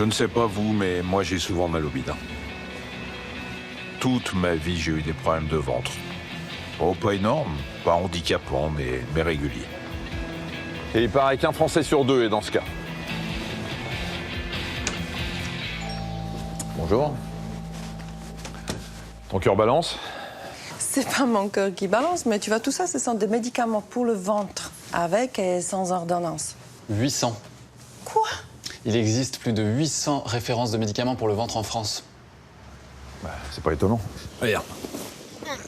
Je ne sais pas vous, mais moi j'ai souvent mal au bide. Toute ma vie, j'ai eu des problèmes de ventre. Oh, pas énorme, pas handicapant, mais régulier. Et il paraît qu'un Français sur deux est dans ce cas. Bonjour. Ton cœur balance? C'est pas mon cœur qui balance, mais tu vois, tout ça, ce sont des médicaments pour le ventre, avec et sans ordonnance. 800. Quoi? Il existe plus de 800 références de médicaments pour le ventre en France. Bah, c'est pas étonnant. Regarde.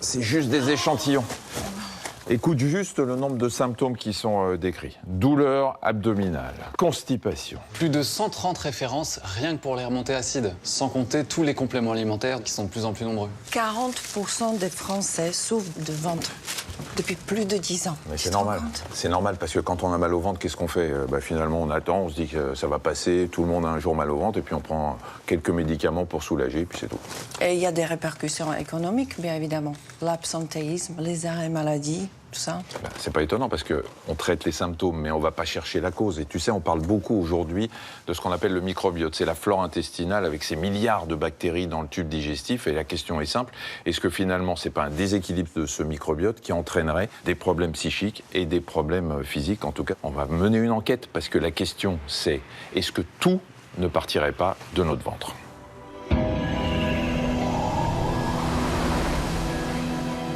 C'est juste des échantillons. Écoute juste le nombre de symptômes qui sont décrits. Douleur abdominale, constipation. Plus de 130 références rien que pour les remontées acides, sans compter tous les compléments alimentaires qui sont de plus en plus nombreux. 40% des Français souffrent de ventre depuis plus de 10 ans. Mais c'est normal. C'est normal parce que quand on a mal au ventre, qu'est-ce qu'on fait? Finalement, on attend, on se dit que ça va passer, tout le monde a un jour mal au ventre, et puis on prend quelques médicaments pour soulager, puis c'est tout. Et il y a des répercussions économiques, bien évidemment. L'absentéisme, les arrêts maladie, tout ça. C'est pas étonnant parce qu'on traite les symptômes, mais on va pas chercher la cause. Et tu sais, on parle beaucoup aujourd'hui de ce qu'on appelle le microbiote. C'est la flore intestinale avec ses milliards de bactéries dans le tube digestif. Et la question est simple, est-ce que finalement, c'est pas un déséquilibre de ce microbiote qui entraînerait des problèmes psychiques et des problèmes physiques? En tout cas, on va mener une enquête parce que la question, c'est est-ce que tout ne partirait pas de notre ventre?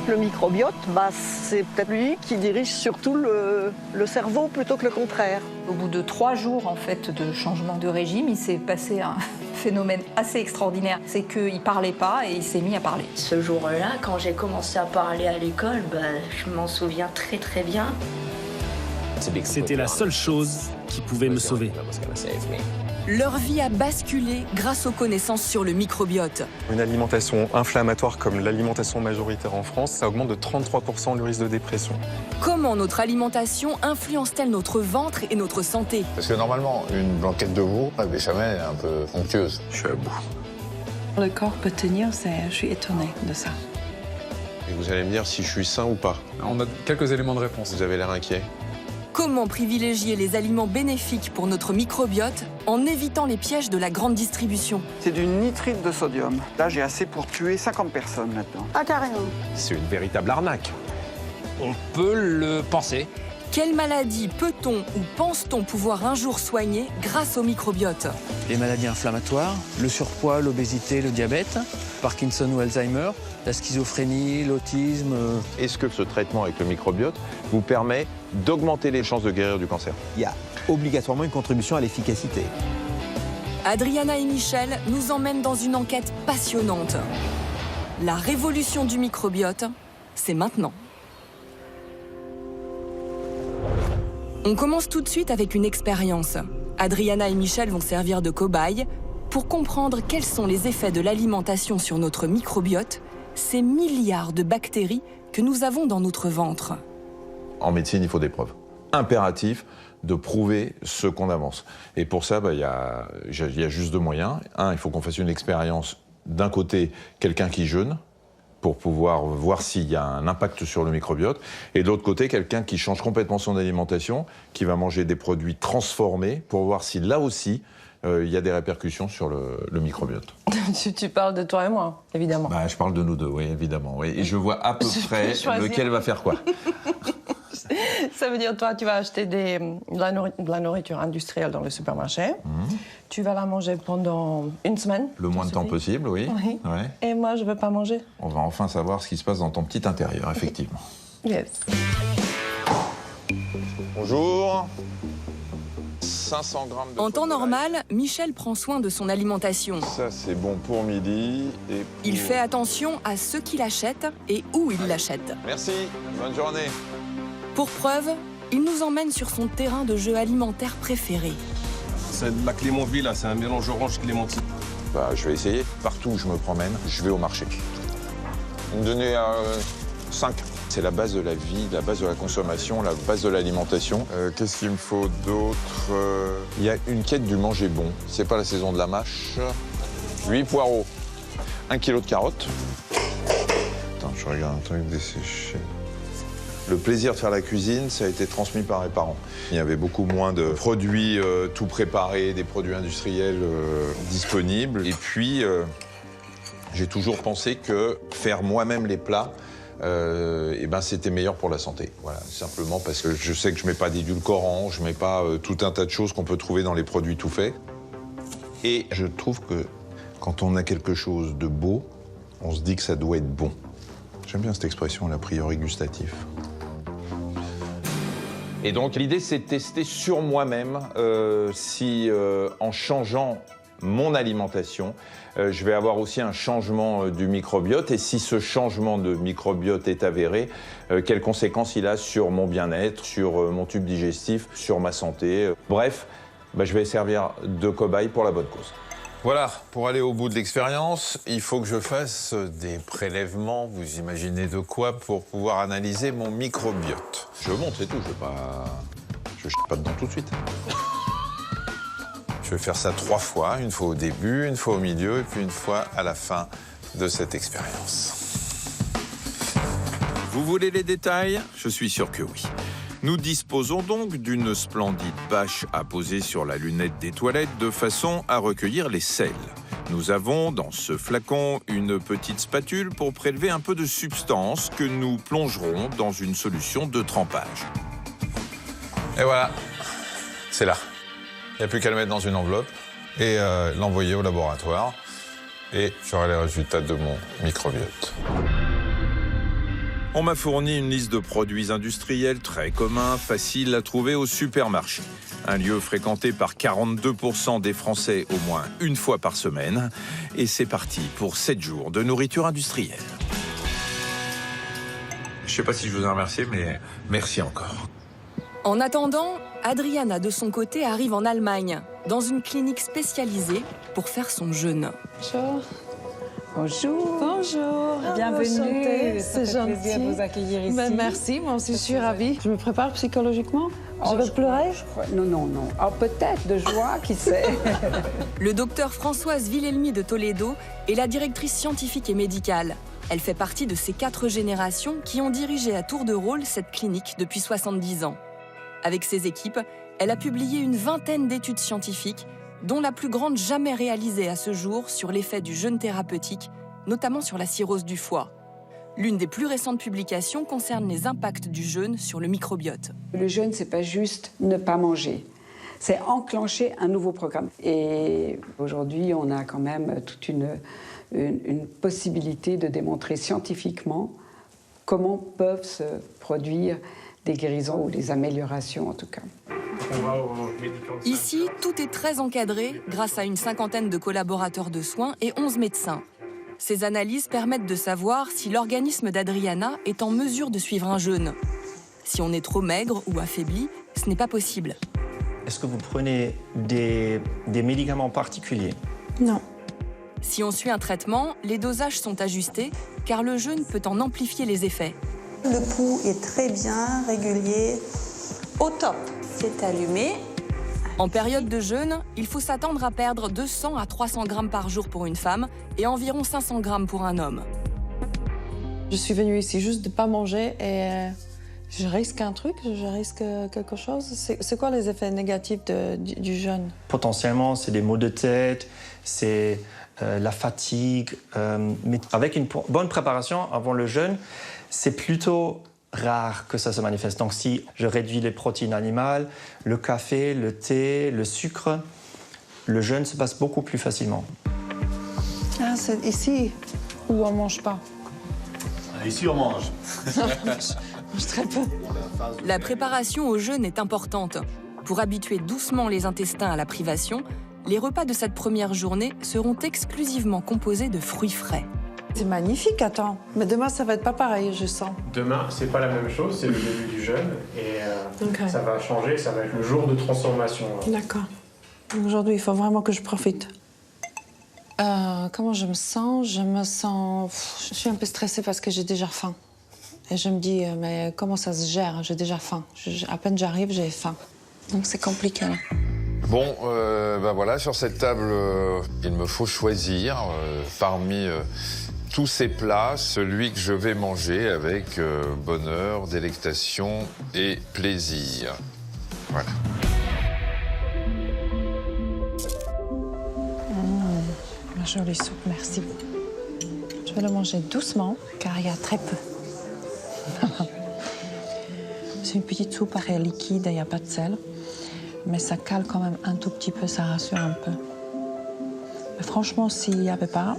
Le microbiote, c'est peut-être lui qui dirige surtout le cerveau plutôt que le contraire. Au bout de 3 jours en fait, de changement de régime, il s'est passé un phénomène assez extraordinaire. C'est qu'il ne parlait pas et il s'est mis à parler. Ce jour-là, quand j'ai commencé à parler à l'école, je m'en souviens très très bien. C'était la seule chose qui pouvait me sauver. Leur vie a basculé grâce aux connaissances sur le microbiote. Une alimentation inflammatoire comme l'alimentation majoritaire en France, ça augmente de 33% le risque de dépression. Comment notre alimentation influence-t-elle notre ventre et notre santé? Parce que normalement, une blanquette de veau, la béchamel est un peu onctueuse. Je suis à bout. Le corps peut tenir, je suis étonnée de ça. Et vous allez me dire si je suis sain ou pas. On a quelques éléments de réponse. Vous avez l'air inquiet. Comment privilégier les aliments bénéfiques pour notre microbiote en évitant les pièges de la grande distribution? C'est du nitrite de sodium. Là, j'ai assez pour tuer 50 personnes là-dedans. Ah, t'as raison. C'est une véritable arnaque. On peut le penser. Quelle maladie peut-on ou pense-t-on pouvoir un jour soigner grâce au microbiote? Les maladies inflammatoires, le surpoids, l'obésité, le diabète, Parkinson ou Alzheimer, la schizophrénie, l'autisme. Est-ce que ce traitement avec le microbiote vous permet d'augmenter les chances de guérir du cancer? Il y a obligatoirement une contribution à l'efficacité. Adriana et Michel nous emmènent dans une enquête passionnante. La révolution du microbiote, c'est maintenant. On commence tout de suite avec une expérience. Adriana et Michel vont servir de cobayes pour comprendre quels sont les effets de l'alimentation sur notre microbiote, ces milliards de bactéries que nous avons dans notre ventre. En médecine, il faut des preuves. Impératif de prouver ce qu'on avance. Et pour ça, il y a juste 2 moyens. Un, il faut qu'on fasse une expérience d'un côté, quelqu'un qui jeûne, pour pouvoir voir s'il y a un impact sur le microbiote. Et de l'autre côté, quelqu'un qui change complètement son alimentation, qui va manger des produits transformés, pour voir si là aussi, il y a des répercussions sur le microbiote. Tu parles de toi et moi, évidemment. Je parle de nous deux, oui, évidemment. Oui. Et je vois à peu près lequel va faire quoi. Ça veut dire, toi, tu vas acheter de la nourriture industrielle dans le supermarché. Tu vas la manger pendant 1 semaine. Le moins de temps possible, oui. Ouais. Et moi, je ne veux pas manger. On va enfin savoir ce qui se passe dans ton petit intérieur, effectivement. Yes. Bonjour. 500 grammes de... En temps normal, Michel prend soin de son alimentation. Ça, c'est bon pour midi. Et Il fait attention à ce qu'il achète et où il l'achète. Merci, bonne journée. Pour preuve, il nous emmène sur son terrain de jeu alimentaire préféré. C'est de la Clémonville, là, c'est un mélange orange-clémentine. Je vais essayer. Partout où je me promène, je vais au marché. Vous me donnez 5. C'est la base de la vie, la base de la consommation, la base de l'alimentation. Qu'est-ce qu'il me faut d'autre? Il y a une quête du manger bon. C'est pas la saison de la mâche. 8 poireaux. 1 kilo de carottes. Attends, je regarde un truc desséché. Le plaisir de faire la cuisine, ça a été transmis par mes parents. Il y avait beaucoup moins de produits tout préparés, des produits industriels disponibles. Et puis, j'ai toujours pensé que faire moi-même les plats, c'était meilleur pour la santé. Voilà, simplement parce que je sais que je mets pas d'édulcorants, je mets pas tout un tas de choses qu'on peut trouver dans les produits tout faits. Et je trouve que quand on a quelque chose de beau, on se dit que ça doit être bon. J'aime bien cette expression, l'a priori gustatif. Et donc l'idée, c'est de tester sur moi-même si en changeant mon alimentation, je vais avoir aussi un changement du microbiote. Et si ce changement de microbiote est avéré, quelles conséquences il a sur mon bien-être, sur mon tube digestif, sur ma santé. Bref, je vais servir de cobaye pour la bonne cause. Voilà, pour aller au bout de l'expérience, il faut que je fasse des prélèvements, vous imaginez de quoi, pour pouvoir analyser mon microbiote. Je monte, c'est tout, je chie pas dedans tout de suite. Je vais faire ça 3 fois, une fois au début, une fois au milieu et puis une fois à la fin de cette expérience. Vous voulez les détails? Je suis sûr que oui. Nous disposons donc d'une splendide bâche à poser sur la lunette des toilettes de façon à recueillir les sels. Nous avons dans ce flacon une petite spatule pour prélever un peu de substance que nous plongerons dans une solution de trempage. Et voilà, c'est là. Il n'y a plus qu'à le mettre dans une enveloppe et l'envoyer au laboratoire. Et j'aurai les résultats de mon microbiote. On m'a fourni une liste de produits industriels très communs, faciles à trouver au supermarché. Un lieu fréquenté par 42% des Français au moins une fois par semaine. Et c'est parti pour 7 jours de nourriture industrielle. Je ne sais pas si je vous ai remercié, mais merci encore. En attendant, Adriana, de son côté, arrive en Allemagne, dans une clinique spécialisée pour faire son jeûne. Bonjour. Bonjour. Bonjour. Bienvenue. C'est gentil de vous accueillir ici. Merci, moi aussi je suis ravie. Je me prépare psychologiquement. Je vais pleurer. Non. Oh, peut-être de joie, qui sait. Le docteur Françoise Villelmi de Toledo est la directrice scientifique et médicale. Elle fait partie de ces 4 générations qui ont dirigé à tour de rôle cette clinique depuis 70 ans. Avec ses équipes, elle a publié une vingtaine d'études scientifiques, dont la plus grande jamais réalisée à ce jour sur l'effet du jeûne thérapeutique, notamment sur la cirrhose du foie. L'une des plus récentes publications concerne les impacts du jeûne sur le microbiote. Le jeûne, c'est pas juste ne pas manger, c'est enclencher un nouveau programme. Et aujourd'hui, on a quand même toute une possibilité de démontrer scientifiquement comment peuvent se produire des guérisons ou des améliorations en tout cas. Ici, tout est très encadré grâce à une 50aine de collaborateurs de soins et 11 médecins. Ces analyses permettent de savoir si l'organisme d'Adriana est en mesure de suivre un jeûne. Si on est trop maigre ou affaibli, ce n'est pas possible. Est-ce que vous prenez des médicaments particuliers? Non. Si on suit un traitement, les dosages sont ajustés car le jeûne peut en amplifier les effets. Le pouls est très bien, régulier, au top. C'est allumé. En période de jeûne, il faut s'attendre à perdre 200 à 300 grammes par jour pour une femme et environ 500 grammes pour un homme. Je suis venue ici juste de ne pas manger et je risque un truc, je risque quelque chose. C'est quoi les effets négatifs du jeûne? Potentiellement, c'est des maux de tête, c'est la fatigue. Mais avec une bonne préparation avant le jeûne, c'est plutôt rare que ça se manifeste. Donc si je réduis les protéines animales, le café, le thé, le sucre, le jeûne se passe beaucoup plus facilement. Ah, c'est ici où on ne mange pas. Ici, on mange. Non, je mange très peu. La préparation au jeûne est importante. Pour habituer doucement les intestins à la privation, les repas de cette première journée seront exclusivement composés de fruits frais. C'est magnifique, attends. Mais demain, ça va être pas pareil, je sens. Demain, c'est pas la même chose, c'est le début du jeûne. Et Okay. ça va changer, ça va être le jour de transformation. D'accord. Aujourd'hui, il faut vraiment que je profite. Comment je me sens? Je suis un peu stressée parce que j'ai déjà faim. Et je me dis, mais comment ça se gère? J'ai déjà faim. À peine j'arrive, j'ai faim. Donc c'est compliqué, là. Bon, voilà, sur cette table, il me faut choisir parmi tous ces plats, celui que je vais manger avec bonheur, délectation et plaisir. Voilà. Ma jolie soupe, merci. Je vais le manger doucement, car il y a très peu. C'est une petite soupe liquide, il n'y a pas de sel. Mais ça cale quand même un tout petit peu, ça rassure un peu. Mais franchement, s'il n'y avait pas,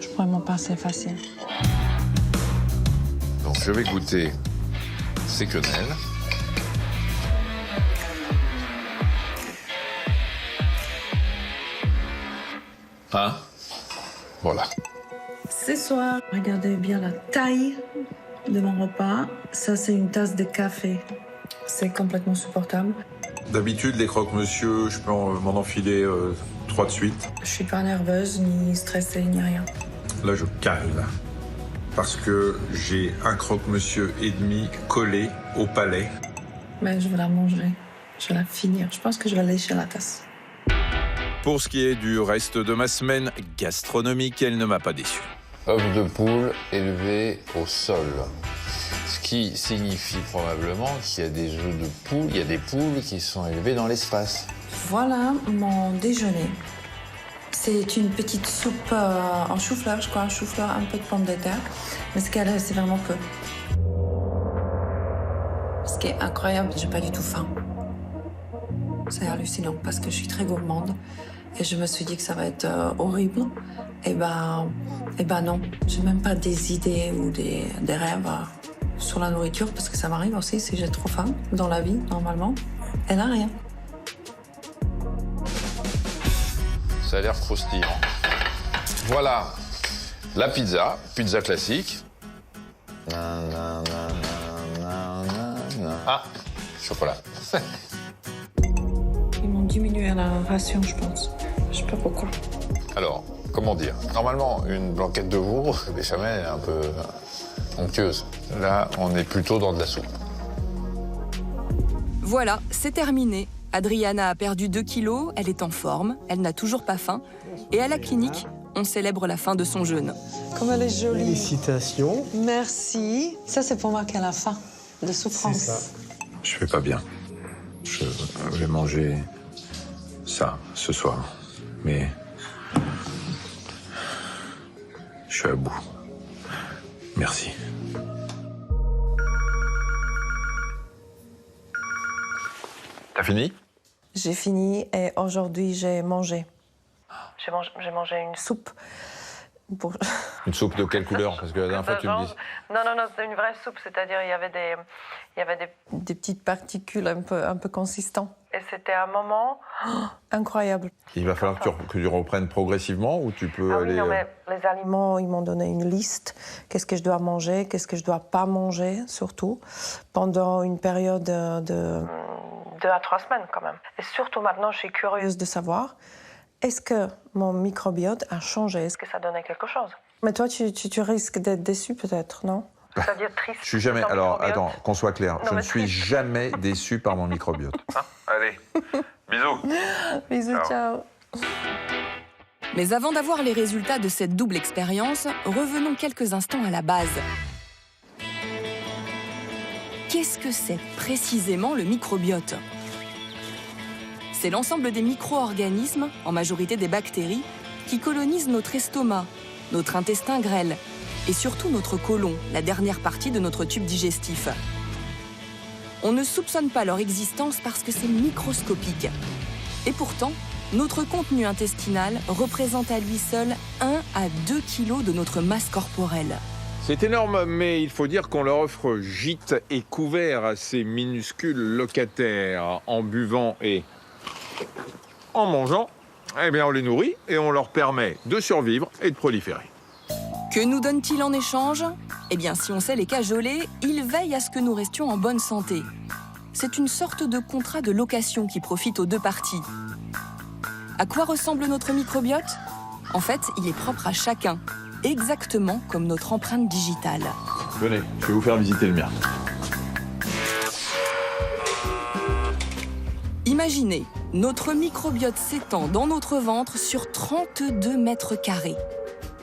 je pourrais m'en passer facile. Donc je vais goûter ces quenelles. Hein? Voilà. Ce soir, regardez bien la taille de mon repas. Ça, c'est une tasse de café. C'est complètement supportable. D'habitude, les croque-monsieur, je peux m'en enfiler 3 de suite. Je suis pas nerveuse, ni stressée, ni rien. Là, je cale. Parce que j'ai un croque-monsieur et demi collé au palais. Mais je vais la manger. Je vais la finir. Je pense que je vais lécher la tasse. Pour ce qui est du reste de ma semaine gastronomique, elle ne m'a pas déçu. Œufs de poule élevés au sol. Ce qui signifie probablement qu'il y a des œufs de poule, il y a des poules qui sont élevées dans l'espace. Voilà mon déjeuner. C'est une petite soupe en chou-fleur, je crois, un chou-fleur, un peu de pommes de terre. Mais ce qu'elle a, c'est vraiment peu. Ce qui est incroyable, j'ai pas du tout faim. C'est hallucinant parce que je suis très gourmande. Et je me suis dit que ça va être horrible. Et ben non. J'ai même pas des idées ou des rêves sur la nourriture parce que ça m'arrive aussi si j'ai trop faim dans la vie, normalement. Elle n'a rien. Ça a l'air croustillant. Voilà la pizza classique. Ah, chocolat. Ils m'ont diminué la ration, je pense. Je sais pas pourquoi. Alors, comment dire? Normalement, une blanquette de veau, béchamel est un peu onctueuse. Là, on est plutôt dans de la soupe. Voilà, c'est terminé. Adriana a perdu 2 kilos, elle est en forme, elle n'a toujours pas faim. Et à la clinique, on célèbre la fin de son jeûne. Comme elle est jolie. Félicitations. Merci. Ça, c'est pour moi qu'elle a faim, de souffrance. C'est ça. Je vais pas bien. Je vais manger ça ce soir. Mais je suis à bout. Merci. T'as fini? J'ai fini et aujourd'hui, j'ai mangé. J'ai mangé une soupe. Une soupe de quelle couleur? Parce que la dernière fois, tu me dis... Non, c'est une vraie soupe. C'est-à-dire, il y avait des petites particules un peu consistantes. Et c'était un moment incroyable. Il va falloir que tu reprennes progressivement ou tu peux aller... Oui, non, mais les aliments, ils m'ont donné une liste. Qu'est-ce que je dois manger, qu'est-ce que je dois pas manger, surtout, pendant une période de 2 à 3 semaines, quand même. Et surtout, maintenant, je suis curieuse de savoir... Est-ce que mon microbiote a changé? Est-ce que ça donnait quelque chose? Mais toi, tu risques d'être déçu peut-être, non? C'est-à-dire triste. Je suis jamais... Alors, attends, qu'on soit clair. Je ne suis jamais déçu par mon microbiote. Allez, bisous. Bisous, ciao. Mais avant d'avoir les résultats de cette double expérience, revenons quelques instants à la base. Qu'est-ce que c'est précisément le microbiote? C'est l'ensemble des micro-organismes, en majorité des bactéries, qui colonisent notre estomac, notre intestin grêle et surtout notre côlon, la dernière partie de notre tube digestif. On ne soupçonne pas leur existence parce que c'est microscopique. Et pourtant, notre contenu intestinal représente à lui seul 1 à 2 kilos de notre masse corporelle. C'est énorme, mais il faut dire qu'on leur offre gîte et couvert à ces minuscules locataires. En buvant et en mangeant, eh bien on les nourrit et on leur permet de survivre et de proliférer. Que nous donne-t-il en échange? Eh bien, si on sait les cajoler, ils veillent à ce que nous restions en bonne santé. C'est une sorte de contrat de location qui profite aux 2 parties. À quoi ressemble notre microbiote? En fait, il est propre à chacun, exactement comme notre empreinte digitale. Venez, je vais vous faire visiter le mien. Imaginez, notre microbiote s'étend dans notre ventre sur 32 mètres carrés.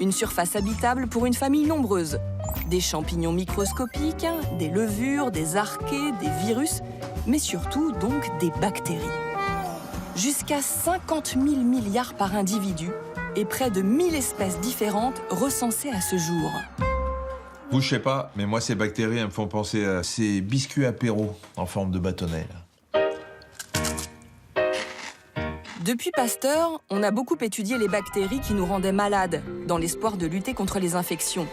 Une surface habitable pour une famille nombreuse. Des champignons microscopiques, des levures, des archées, des virus, mais surtout donc des bactéries. Jusqu'à 50 000 milliards par individu et près de 1000 espèces différentes recensées à ce jour. Vous, je sais pas, mais moi, ces bactéries, elles me font penser à ces biscuits apéro en forme de bâtonnet, là. Depuis Pasteur, on a beaucoup étudié les bactéries qui nous rendaient malades, dans l'espoir de lutter contre les infections.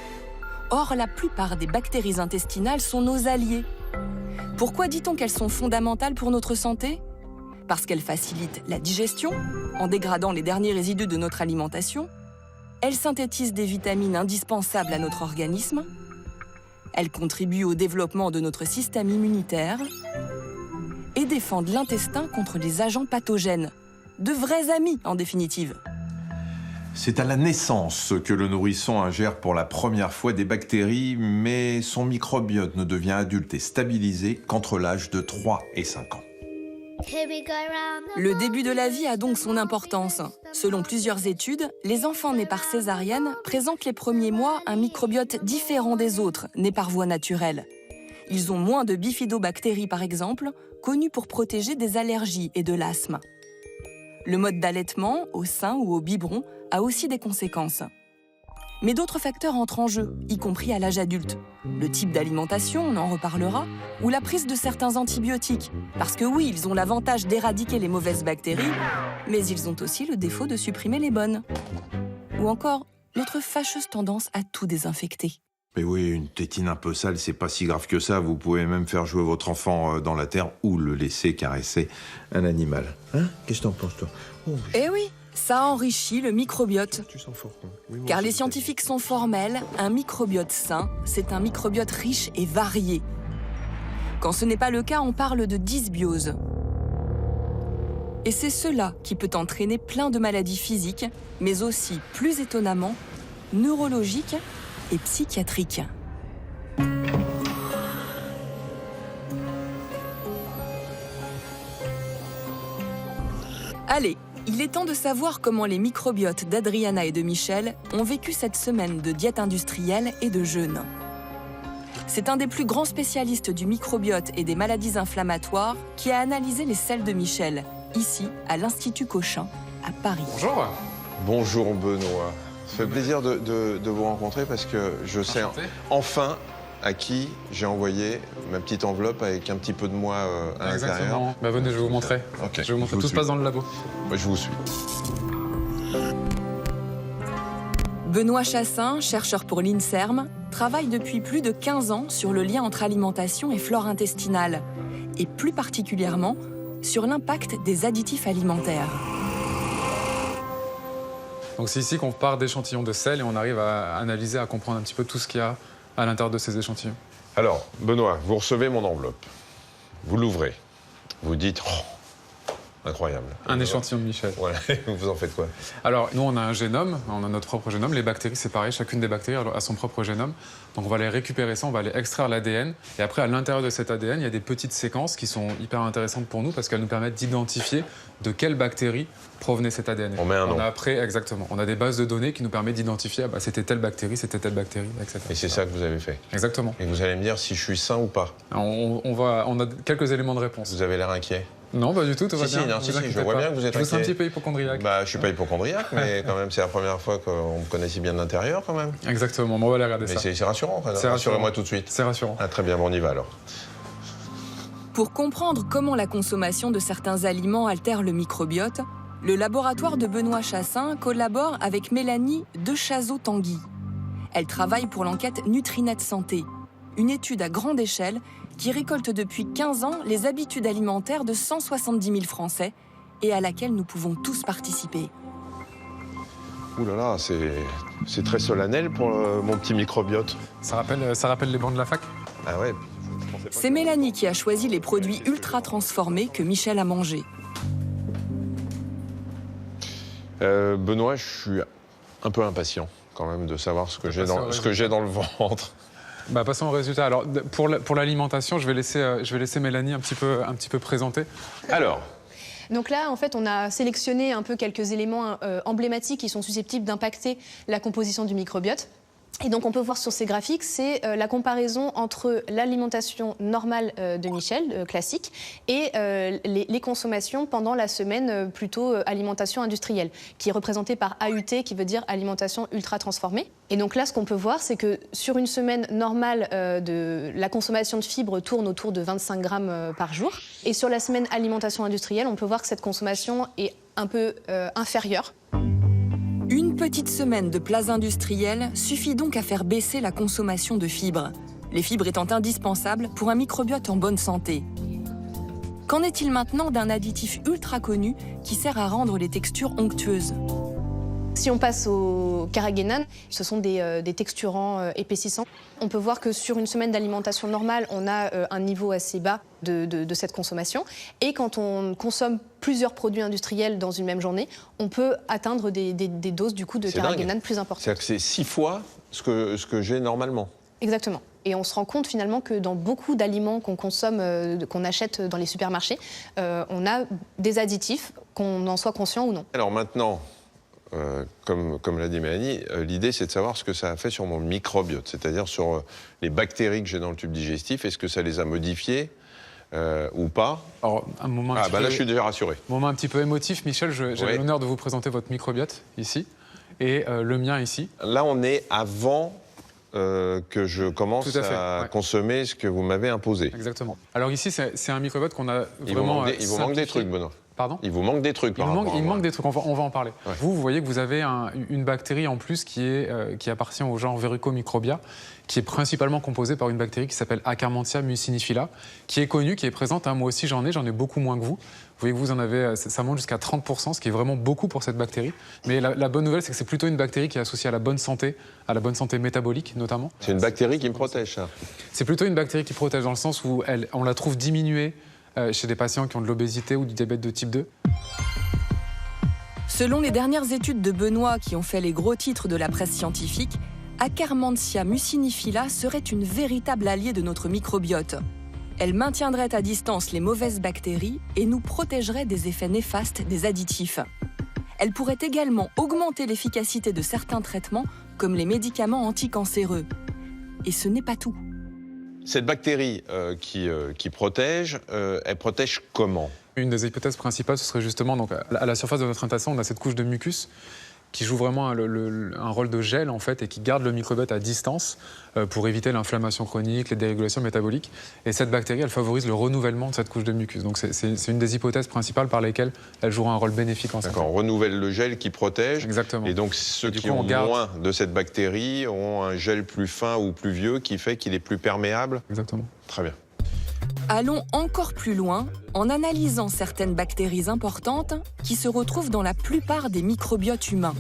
Or, la plupart des bactéries intestinales sont nos alliés. Pourquoi dit-on qu'elles sont fondamentales pour notre santé ? Parce qu'elles facilitent la digestion, en dégradant les derniers résidus de notre alimentation. Elles synthétisent des vitamines indispensables à notre organisme. Elles contribuent au développement de notre système immunitaire et défendent l'intestin contre les agents pathogènes. De vrais amis, en définitive. C'est à la naissance que le nourrisson ingère pour la première fois des bactéries, mais son microbiote ne devient adulte et stabilisé qu'entre l'âge de 3 et 5 ans. Le début de la vie a donc son importance. Selon plusieurs études, les enfants nés par césarienne présentent les premiers mois un microbiote différent des autres, nés par voie naturelle. Ils ont moins de bifidobactéries, par exemple, connues pour protéger des allergies et de l'asthme. Le mode d'allaitement, au sein ou au biberon, a aussi des conséquences. Mais d'autres facteurs entrent en jeu, y compris à l'âge adulte. Le type d'alimentation, on en reparlera, ou la prise de certains antibiotiques. Parce que oui, ils ont l'avantage d'éradiquer les mauvaises bactéries, mais ils ont aussi le défaut de supprimer les bonnes. Ou encore, notre fâcheuse tendance à tout désinfecter. Mais oui, une tétine un peu sale, c'est pas si grave que ça. Vous pouvez même faire jouer votre enfant dans la terre ou le laisser caresser un animal. Hein ? Qu'est-ce que t'en penses, toi ? Eh oui, ça enrichit le microbiote. Car les scientifiques sont formels, un microbiote sain, c'est un microbiote riche et varié. Quand ce n'est pas le cas, on parle de dysbiose. Et c'est cela qui peut entraîner plein de maladies physiques, mais aussi, plus étonnamment, neurologiques et psychiatriques. Allez, il est temps de savoir comment les microbiotes d'Adriana et de Michel ont vécu cette semaine de diète industrielle et de jeûne. C'est un des plus grands spécialistes du microbiote et des maladies inflammatoires qui a analysé les selles de Michel, ici, à l'Institut Cochin, à Paris. Bonjour. Bonjour Benoît. Ça fait plaisir de vous rencontrer parce que je sais enfin à qui j'ai envoyé ma petite enveloppe avec un petit peu de moi à l'intérieur. Bah venez, je vais vous montrer. Okay. Je vais vous montrer. Tout se passe dans le labo. Moi, je vous suis. Benoît Chassin, chercheur pour l'INSERM, travaille depuis plus de 15 ans sur le lien entre alimentation et flore intestinale, et plus particulièrement sur l'impact des additifs alimentaires. Donc c'est ici qu'on part d'échantillons de sel et on arrive à analyser, à comprendre un petit peu tout ce qu'il y a à l'intérieur de ces échantillons. Alors, Benoît, vous recevez mon enveloppe. Vous l'ouvrez. Vous dites... Oh, incroyable. Un échantillon de Michel. Ouais, vous en faites quoi? Alors, nous, on a un génome, on a notre propre génome. Les bactéries, c'est pareil, chacune des bactéries a son propre génome. Donc, on va aller récupérer ça, on va aller extraire l'ADN. Et après, à l'intérieur de cet ADN, il y a des petites séquences qui sont hyper intéressantes pour nous parce qu'elles nous permettent d'identifier de quelle bactérie provenait cet ADN. On met un nom. On a après, exactement. On a des bases de données qui nous permettent d'identifier, ah bah, c'était telle bactérie, etc. Et c'est ça que vous avez fait? Exactement. Et vous allez me dire si je suis sain ou pas? On a quelques éléments de réponse. Vous avez l'air inquiet? Non, pas du tout, tout va bien. Si, je vois bien que vous êtes inquiet. Je suis un petit peu hypochondriaque. Bah, je suis pas hypochondriaque, mais quand même, c'est la première fois qu'on me connaît si bien de l'intérieur, quand même. Exactement, on va aller regarder ça. Mais c'est rassurant, rassurez-moi tout de suite. C'est rassurant. Ah, très bien, bon, on y va alors. Pour comprendre comment la consommation de certains aliments altère le microbiote, le laboratoire de Benoît Chassin collabore avec Mélanie Dechazeau-Tanguy. Elle travaille pour l'enquête Nutrinet Santé, une étude à grande échelle qui récolte depuis 15 ans les habitudes alimentaires de 170 000 Français et à laquelle nous pouvons tous participer. Ouh là là, c'est très solennel pour mon petit microbiote. Ça rappelle les bancs de la fac? Ah ouais. C'est Mélanie qui a choisi les produits ultra transformés que Michel a mangés. Benoît, je suis un peu impatient quand même de savoir ce que j'ai dans le ventre. Bah, passons au résultat. Alors, pour l'alimentation, je vais laisser Mélanie un petit peu présenter. Alors, Donc là, en fait, on a sélectionné un peu quelques éléments emblématiques qui sont susceptibles d'impacter la composition du microbiote. Et donc on peut voir sur ces graphiques, c'est la comparaison entre l'alimentation normale de Michel, classique, et les consommations pendant la semaine plutôt alimentation industrielle, qui est représentée par AUT, qui veut dire alimentation ultra transformée. Et donc là, ce qu'on peut voir, c'est que sur une semaine normale, la consommation de fibres tourne autour de 25 grammes par jour. Et sur la semaine alimentation industrielle, on peut voir que cette consommation est un peu inférieure. Une petite semaine de plats industriels suffit donc à faire baisser la consommation de fibres, les fibres étant indispensables pour un microbiote en bonne santé. Qu'en est-il maintenant d'un additif ultra connu qui sert à rendre les textures onctueuses ? Si on passe au carragénane, ce sont des texturants épaississants. On peut voir que sur une semaine d'alimentation normale, on a un niveau assez bas de cette consommation. Et quand on consomme plusieurs produits industriels dans une même journée, on peut atteindre des doses du coup de carragénane plus importantes. C'est-à-dire que c'est 6 fois ce que j'ai normalement. Exactement. Et on se rend compte finalement que dans beaucoup d'aliments qu'on consomme, qu'on achète dans les supermarchés, on a des additifs, qu'on en soit conscient ou non. Alors maintenant, comme l'a dit Mélanie, l'idée c'est de savoir ce que ça a fait sur mon microbiote, c'est-à-dire sur les bactéries que j'ai dans le tube digestif, est-ce que ça les a modifiées ou pas? Alors, un moment là je suis déjà rassuré. Moment un petit peu émotif, Michel, j'ai l'honneur de vous présenter votre microbiote ici, et le mien ici. Là on est avant que je commence à consommer ce que vous m'avez imposé. Exactement. Alors ici c'est un microbiote qu'on a vraiment Il vous manque des trucs, Benoît. Pardon ? Il vous manque des trucs. Il manque des trucs, on va en parler. Ouais. Vous voyez que vous avez une bactérie en plus qui appartient au genre Verrucomicrobia, qui est principalement composée par une bactérie qui s'appelle Akkermansia mucinifila, qui est connue, qui est présente. Moi aussi j'en ai beaucoup moins que vous. Vous voyez que vous en avez, ça monte jusqu'à 30%, ce qui est vraiment beaucoup pour cette bactérie. Mais la bonne nouvelle, c'est que c'est plutôt une bactérie qui est associée à la bonne santé métabolique notamment. C'est une bactérie qui me protège, ça. C'est plutôt une bactérie qui protège dans le sens où on la trouve diminuée chez des patients qui ont de l'obésité ou du diabète de type 2. Selon les dernières études de Benoît qui ont fait les gros titres de la presse scientifique, Akkermansia mucinifila serait une véritable alliée de notre microbiote. Elle maintiendrait à distance les mauvaises bactéries et nous protégerait des effets néfastes des additifs. Elle pourrait également augmenter l'efficacité de certains traitements, comme les médicaments anticancéreux. Et ce n'est pas tout. Cette bactérie qui protège, elle protège comment ? Une des hypothèses principales, ce serait justement, donc, à la surface de notre intestin, on a cette couche de mucus qui joue vraiment un rôle de gel en fait et qui garde le microbiote à distance pour éviter l'inflammation chronique, les dérégulations métaboliques. Et cette bactérie, elle favorise le renouvellement de cette couche de mucus. Donc c'est une des hypothèses principales par lesquelles elle jouera un rôle bénéfique en santé. D'accord, on renouvelle le gel qui protège. Exactement. Et donc ceux qui ont moins de cette bactérie ont un gel plus fin ou plus vieux qui fait qu'il est plus perméable. Exactement. Très bien. Allons encore plus loin en analysant certaines bactéries importantes qui se retrouvent dans la plupart des microbiotes humains.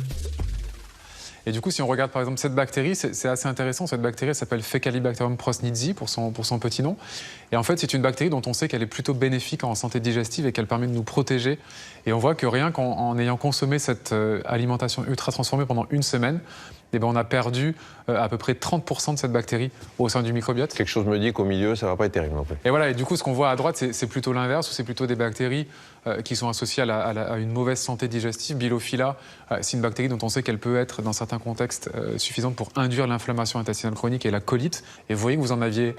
Et du coup, si on regarde par exemple cette bactérie, c'est assez intéressant. Cette bactérie s'appelle Faecalibacterium prosnitzi pour son petit nom. Et en fait, c'est une bactérie dont on sait qu'elle est plutôt bénéfique en santé digestive et qu'elle permet de nous protéger. Et on voit que rien qu'en ayant consommé cette alimentation ultra transformée pendant une semaine, on a perdu à peu près 30% de cette bactérie au sein du microbiote. Quelque chose me dit qu'au milieu, ça ne va pas être terrible non plus. Et voilà, et du coup, ce qu'on voit à droite, c'est plutôt l'inverse, où c'est plutôt des bactéries qui sont associées à une mauvaise santé digestive. Bilophila, c'est une bactérie dont on sait qu'elle peut être, dans certains contextes, suffisante pour induire l'inflammation intestinale chronique et la colite. Et vous voyez que vous en aviez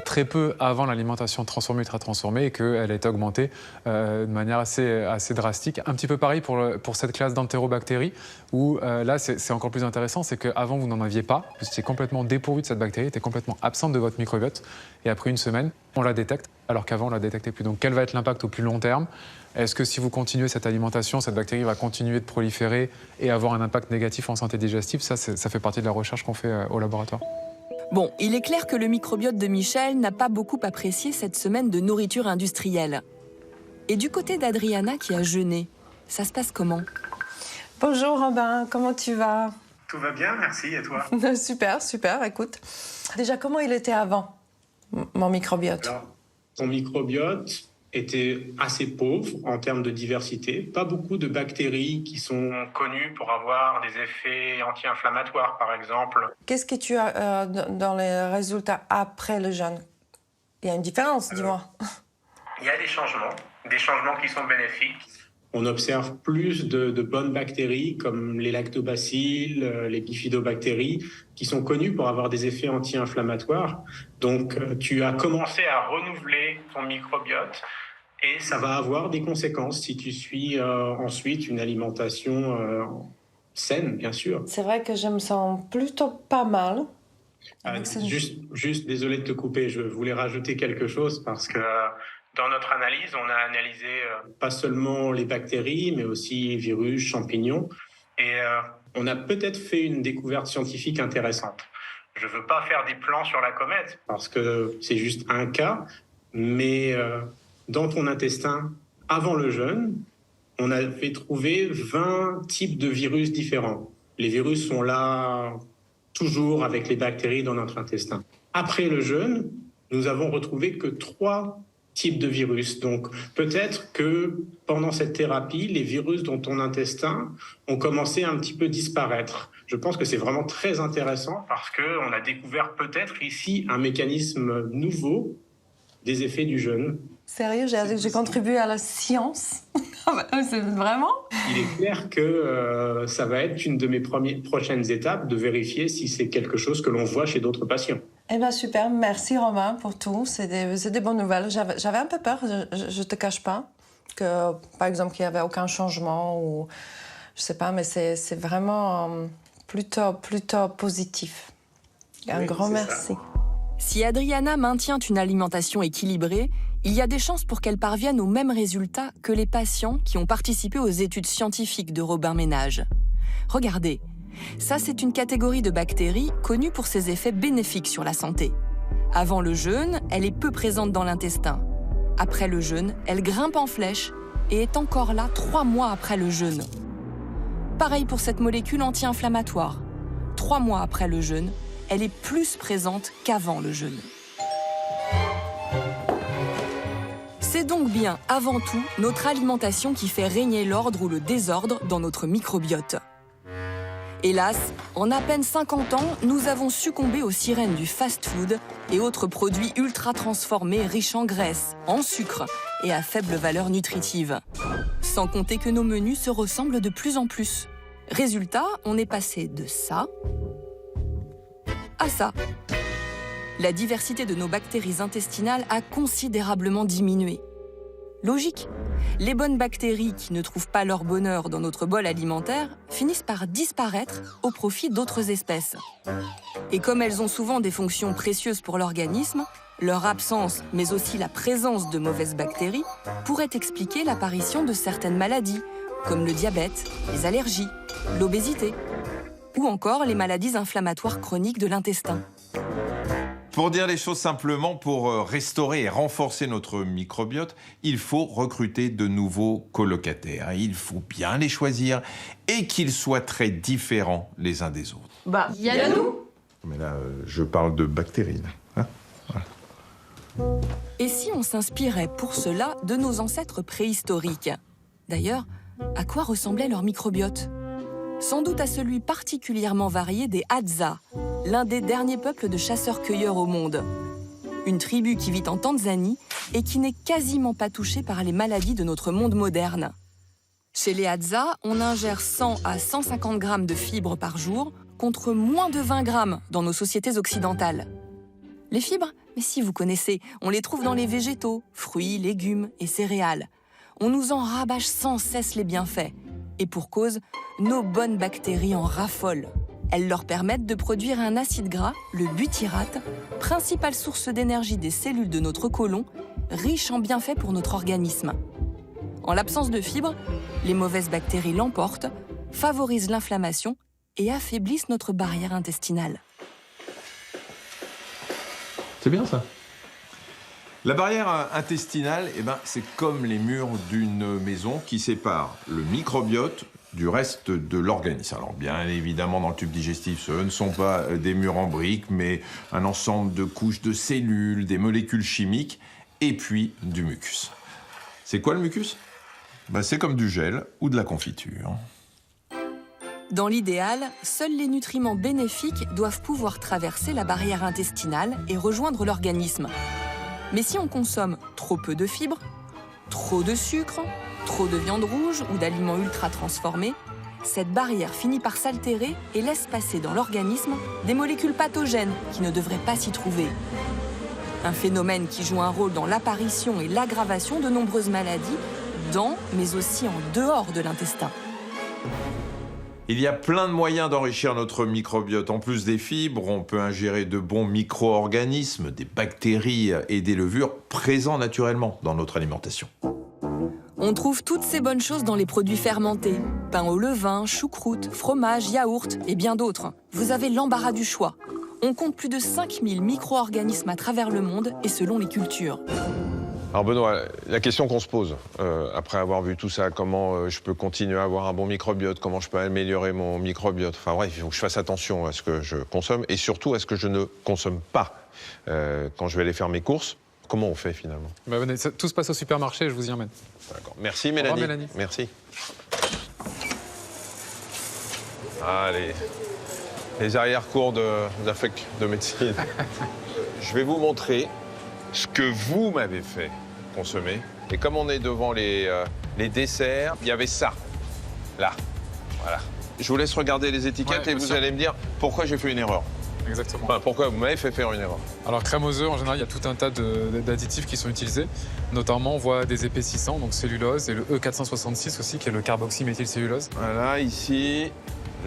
très peu avant l'alimentation transformée, ultra transformée, et qu'elle a été augmentée de manière assez drastique. Un petit peu pareil pour cette classe d'entérobactéries, où là, c'est encore plus intéressant, c'est qu'avant, vous n'en aviez pas. Vous étiez complètement dépourvu de cette bactérie, elle était complètement absente de votre microbiote. Et après une semaine, on la détecte, alors qu'avant, on ne la détectait plus. Donc, quel va être l'impact au plus long terme ? Est-ce que si vous continuez cette alimentation, cette bactérie va continuer de proliférer et avoir un impact négatif en santé digestive ? Ça fait partie de la recherche qu'on fait au laboratoire. Bon, il est clair que le microbiote de Michel n'a pas beaucoup apprécié cette semaine de nourriture industrielle. Et du côté d'Adriana qui a jeûné, ça se passe comment ? Bonjour Robin, comment tu vas ? Tout va bien, merci, et toi ? Super, écoute. Déjà, comment il était avant, mon microbiote ? Alors, ton microbiote était assez pauvre en termes de diversité. Pas beaucoup de bactéries qui sont connues pour avoir des effets anti-inflammatoires, par exemple. Qu'est-ce que tu as dans les résultats après le jeûne ? Il y a une différence, dis-moi. il y a des changements qui sont bénéfiques. On observe plus de bonnes bactéries comme les lactobacilles, les bifidobactéries, qui sont connues pour avoir des effets anti-inflammatoires. Donc, tu as commencé à renouveler ton microbiote et ça va avoir des conséquences si tu suis ensuite une alimentation saine, bien sûr. C'est vrai que je me sens plutôt pas mal. Juste, désolé de te couper, je voulais rajouter quelque chose parce que dans notre analyse, on a analysé pas seulement les bactéries, mais aussi virus, champignons. Et on a peut-être fait une découverte scientifique intéressante. Je ne veux pas faire des plans sur la comète, parce que c'est juste un cas. Mais dans ton intestin, avant le jeûne, on avait trouvé 20 types de virus différents. Les virus sont là toujours avec les bactéries dans notre intestin. Après le jeûne, nous avons retrouvé que 3 types de virus. Donc, peut-être que pendant cette thérapie, les virus dans ton intestin ont commencé à un petit peu disparaître. Je pense que c'est vraiment très intéressant parce qu'on a découvert peut-être ici un mécanisme nouveau des effets du jeûne. Sérieux, j'ai contribué à la science. C'est vraiment. Il est clair que ça va être une de mes prochaines étapes de vérifier si c'est quelque chose que l'on voit chez d'autres patients. Eh bien, super. Merci, Romain, pour tout. C'est des bonnes nouvelles. J'avais un peu peur, je ne te cache pas, que, par exemple, qu'il n'y avait aucun changement ou... Je ne sais pas, mais c'est vraiment plutôt positif. Un grand merci. Si Adriana maintient une alimentation équilibrée, il y a des chances pour qu'elle parvienne au même résultat que les patients qui ont participé aux études scientifiques de Robin Ménage. Regardez, ça c'est une catégorie de bactéries connue pour ses effets bénéfiques sur la santé. Avant le jeûne, elle est peu présente dans l'intestin. Après le jeûne, elle grimpe en flèche et est encore là 3 mois après le jeûne. Pareil pour cette molécule anti-inflammatoire. 3 mois après le jeûne, elle est plus présente qu'avant le jeûne. C'est donc bien, avant tout, notre alimentation qui fait régner l'ordre ou le désordre dans notre microbiote. Hélas, en à peine 50 ans, nous avons succombé aux sirènes du fast-food et autres produits ultra transformés riches en graisse, en sucre et à faible valeur nutritive. Sans compter que nos menus se ressemblent de plus en plus. Résultat, on est passé de ça à ça. La diversité de nos bactéries intestinales a considérablement diminué. Logique, les bonnes bactéries qui ne trouvent pas leur bonheur dans notre bol alimentaire finissent par disparaître au profit d'autres espèces. Et comme elles ont souvent des fonctions précieuses pour l'organisme, leur absence, mais aussi la présence de mauvaises bactéries, pourrait expliquer l'apparition de certaines maladies, comme le diabète, les allergies, l'obésité, ou encore les maladies inflammatoires chroniques de l'intestin. Pour dire les choses simplement, pour restaurer et renforcer notre microbiote, il faut recruter de nouveaux colocataires. Il faut bien les choisir et qu'ils soient très différents les uns des autres. Bah, il y a nous. Mais là, je parle de bactéries. Hein, voilà. Et si on s'inspirait pour cela de nos ancêtres préhistoriques? D'ailleurs, à quoi ressemblait leur microbiote? Sans doute à celui particulièrement varié des Hadza, l'un des derniers peuples de chasseurs-cueilleurs au monde. Une tribu qui vit en Tanzanie et qui n'est quasiment pas touchée par les maladies de notre monde moderne. Chez les Hadza, on ingère 100 à 150 grammes de fibres par jour, contre moins de 20 grammes dans nos sociétés occidentales. Les fibres, mais si vous connaissez, on les trouve dans les végétaux, fruits, légumes et céréales. On nous en rabâche sans cesse les bienfaits. Et pour cause, nos bonnes bactéries en raffolent. Elles leur permettent de produire un acide gras, le butyrate, principale source d'énergie des cellules de notre côlon, riche en bienfaits pour notre organisme. En l'absence de fibres, les mauvaises bactéries l'emportent, favorisent l'inflammation et affaiblissent notre barrière intestinale. C'est bien ça. La barrière intestinale, c'est comme les murs d'une maison qui séparent le microbiote du reste de l'organisme. Alors bien évidemment, dans le tube digestif, ce ne sont pas des murs en briques, mais un ensemble de couches de cellules, des molécules chimiques, et puis du mucus. C'est quoi le mucus? C'est comme du gel ou de la confiture. Dans l'idéal, seuls les nutriments bénéfiques doivent pouvoir traverser la barrière intestinale et rejoindre l'organisme. Mais si on consomme trop peu de fibres, trop de sucre, trop de viande rouge ou d'aliments ultra transformés, cette barrière finit par s'altérer et laisse passer dans l'organisme des molécules pathogènes qui ne devraient pas s'y trouver. Un phénomène qui joue un rôle dans l'apparition et l'aggravation de nombreuses maladies, dans, mais aussi en dehors de l'intestin. Il y a plein de moyens d'enrichir notre microbiote. En plus des fibres, on peut ingérer de bons micro-organismes, des bactéries et des levures présents naturellement dans notre alimentation. On trouve toutes ces bonnes choses dans les produits fermentés. Pain au levain, choucroute, fromage, yaourt et bien d'autres. Vous avez l'embarras du choix. On compte plus de 5000 micro-organismes à travers le monde et selon les cultures. Alors Benoît, la question qu'on se pose, après avoir vu tout ça, comment je peux continuer à avoir un bon microbiote, comment je peux améliorer mon microbiote, enfin bref, il faut que je fasse attention à ce que je consomme et surtout à ce que je ne consomme pas quand je vais aller faire mes courses. Comment on fait finalement? Tout se passe au supermarché, je vous y emmène. D'accord. Merci Mélanie. Mélanie. Merci. Allez, les arrière-cours de la fac de médecine. Je vais vous montrer ce que vous m'avez fait consommer. Et comme on est devant les desserts, il y avait ça, là, voilà. Je vous laisse regarder les étiquettes et vous allez me dire pourquoi j'ai fait une erreur. Exactement. Enfin, pourquoi vous m'avez fait faire une erreur. Alors crème aux œufs, en général, il y a tout un tas d'additifs qui sont utilisés. Notamment, on voit des épaississants, donc cellulose, et le E466 aussi, qui est le carboxyméthylcellulose. Voilà, ici,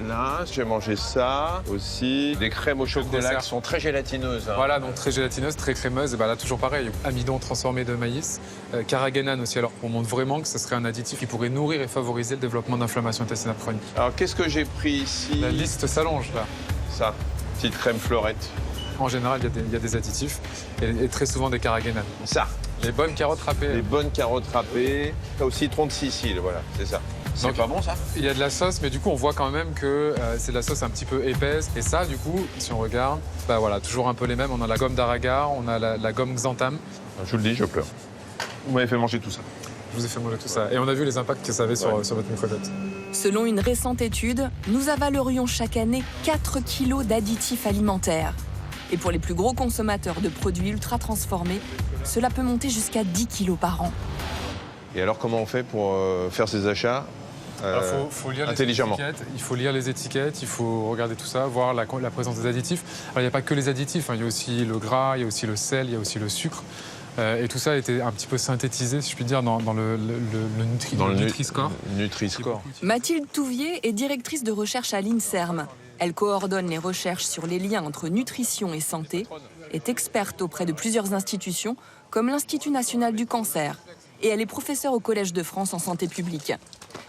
là, j'ai mangé ça aussi. Des crèmes au chocolat qui sont très gélatineuses. Hein. Voilà, donc très gélatineuses, très crémeuses. Et ben là, toujours pareil, amidon transformé de maïs. Carragénane aussi. Alors, on montre vraiment que ce serait un additif qui pourrait nourrir et favoriser le développement d'inflammation intestinale chronique. Alors, qu'est-ce que j'ai pris ici? La liste s'allonge, là. Ça, petite crème fleurette. En général, il y a des additifs et très souvent des carragénanes. Ça. Les bonnes carottes râpées. Les bonnes carottes râpées. Au citron de Sicile, voilà, c'est ça. C'est pas bon, ça? Il y a de la sauce, mais du coup, on voit quand même que c'est de la sauce un petit peu épaisse. Et ça, du coup, si on regarde, bah voilà, toujours un peu les mêmes. On a la gomme d'aragar, on a la gomme xanthan. Je vous le dis, je pleure. Vous m'avez fait manger tout ça. Je vous ai fait manger tout ça. Et on a vu les impacts que ça avait sur votre microbiote. Selon une récente étude, nous avalerions chaque année 4 kilos d'additifs alimentaires. Et pour les plus gros consommateurs de produits ultra transformés, cela peut monter jusqu'à 10 kilos par an. Et alors, comment on fait pour faire ces achats faut lire intelligemment? Il faut lire les étiquettes, il faut regarder tout ça, voir la présence des additifs. Alors, il n'y a pas que les additifs, hein. Il y a aussi le gras, il y a aussi le sel, il y a aussi le sucre. Et tout ça a été un petit peu synthétisé, si je puis dire, dans le Nutri-Score. Nutri-Score. Mathilde Touvier est directrice de recherche à l'INSERM. Elle coordonne les recherches sur les liens entre nutrition et santé, est experte auprès de plusieurs institutions, comme l'Institut national du cancer. Et elle est professeure au Collège de France en santé publique.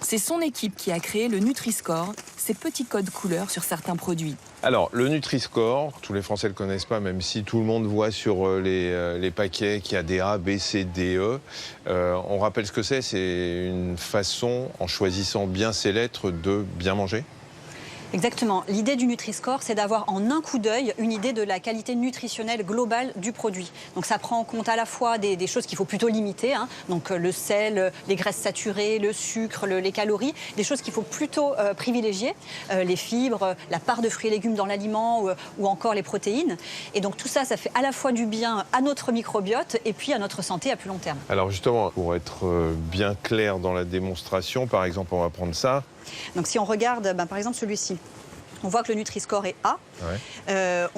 C'est son équipe qui a créé le Nutri-Score, ces petits codes couleurs sur certains produits. Alors, le Nutri-Score, tous les Français ne le connaissent pas, même si tout le monde voit sur les paquets qu'il y a des A, B, C, D, E. On rappelle ce que c'est une façon, en choisissant bien ses lettres, de bien manger. Exactement. L'idée du Nutri-Score, c'est d'avoir en un coup d'œil une idée de la qualité nutritionnelle globale du produit. Donc ça prend en compte à la fois des choses qu'il faut plutôt limiter, hein, donc le sel, les graisses saturées, le sucre, les calories, des choses qu'il faut plutôt privilégier, les fibres, la part de fruits et légumes dans l'aliment ou encore les protéines. Et donc tout ça, ça fait à la fois du bien à notre microbiote et puis à notre santé à plus long terme. Alors justement, pour être bien clair dans la démonstration, par exemple, on va prendre ça. Donc si on regarde, par exemple celui-ci, on voit que le Nutri-Score est A. Ouais.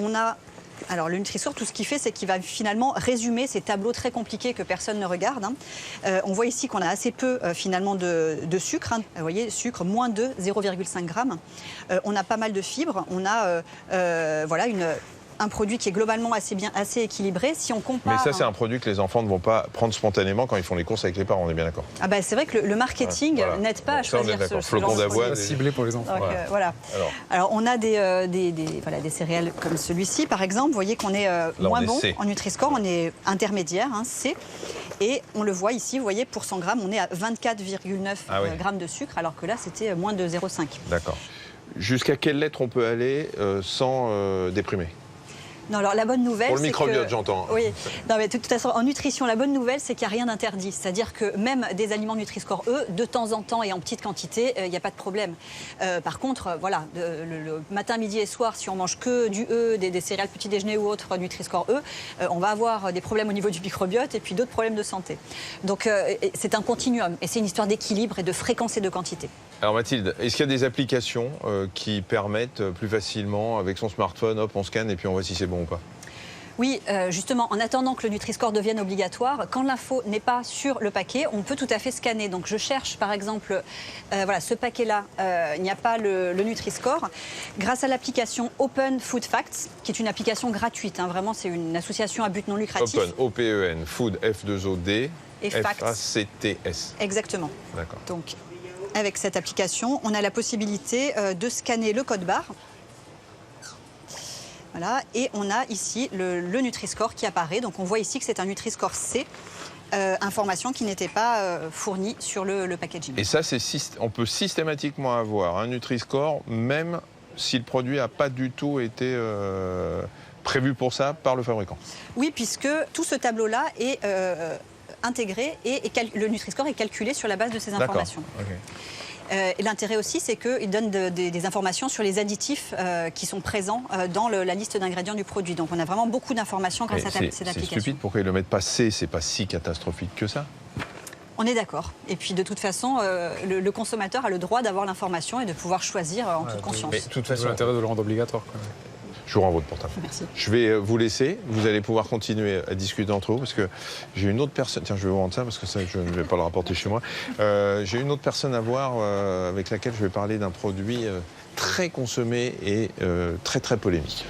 Alors le Nutri-Score, tout ce qu'il fait, c'est qu'il va finalement résumer ces tableaux très compliqués que personne ne regarde. Hein. On voit ici qu'on a assez peu finalement de sucre. Hein. Vous voyez, sucre, moins de 0,5 grammes. On a pas mal de fibres. On a voilà un produit qui est globalement assez équilibré. Si on compare... Mais ça, c'est un produit que les enfants ne vont pas prendre spontanément quand ils font les courses avec les parents, on est bien d'accord. Ah bah, c'est vrai que le marketing n'aide pas à choisir ce flocon d'avoine ciblé pour les enfants. Donc, voilà. Alors, on a des céréales comme celui-ci, par exemple. Vous voyez qu'on est moins bon en Nutri-Score, on est intermédiaire, hein, C. Et on le voit ici, vous voyez, pour 100 grammes, on est à 24,9 grammes de sucre, alors que là, c'était moins de 0,5. D'accord. Jusqu'à quelle lettre on peut aller sans déprimer? Non, alors la bonne nouvelle, pour le microbiote, j'entends. Oui, non, mais de toute façon, en nutrition, la bonne nouvelle, c'est qu'il n'y a rien d'interdit. C'est-à-dire que même des aliments Nutri-Score E, de temps en temps et en petite quantité, il n'y a pas de problème. Par contre, voilà, le matin, midi et soir, si on mange que du E, des céréales petit déjeuner ou autres Nutri-Score E, on va avoir des problèmes au niveau du microbiote et puis d'autres problèmes de santé. Donc c'est un continuum et c'est une histoire d'équilibre et de fréquence et de quantité. Alors Mathilde, est-ce qu'il y a des applications qui permettent plus facilement, avec son smartphone, hop, on scanne et puis on voit si c'est bon ou pas? Oui, justement, en attendant que le Nutri-Score devienne obligatoire, quand l'info n'est pas sur le paquet, on peut tout à fait scanner. Donc je cherche par exemple, voilà, ce paquet-là, il n'y a pas le Nutri-Score. Grâce à l'application Open Food Facts, qui est une application gratuite, hein, vraiment c'est une association à but non lucratif. Open, O-P-E-N, Food, F-2-O-D, et F-A-C-T-S. Exactement. D'accord. Donc avec cette application, on a la possibilité de scanner le code barre. Voilà, et on a ici le Nutri-Score qui apparaît. Donc on voit ici que c'est un Nutri-Score C, information qui n'était pas fournie sur le packaging. Et ça, on peut systématiquement avoir un Nutri-Score, même si le produit n'a pas du tout été prévu pour ça par le fabricant. Oui, puisque tout ce tableau-là est intégré et le Nutri-Score est calculé sur la base de ces informations. Et l'intérêt aussi, c'est qu'il donne des informations sur les additifs qui sont présents dans la liste d'ingrédients du produit. Donc on a vraiment beaucoup d'informations grâce à cette application. C'est stupide, pourquoi ils ne le mettent pas C? C'est pas si catastrophique que ça. On est d'accord. Et puis de toute façon, le consommateur a le droit d'avoir l'information et de pouvoir choisir en toute conscience. Mais de toute façon, l'intérêt de le rendre obligatoire. Je vous rends votre portable. Merci. Je vais vous laisser. Vous allez pouvoir continuer à discuter entre vous parce que j'ai une autre personne. Tiens, je vais vous rendre ça parce que ça, je ne vais pas le rapporter chez moi. J'ai une autre personne à voir avec laquelle je vais parler d'un produit très consommé et très très polémique.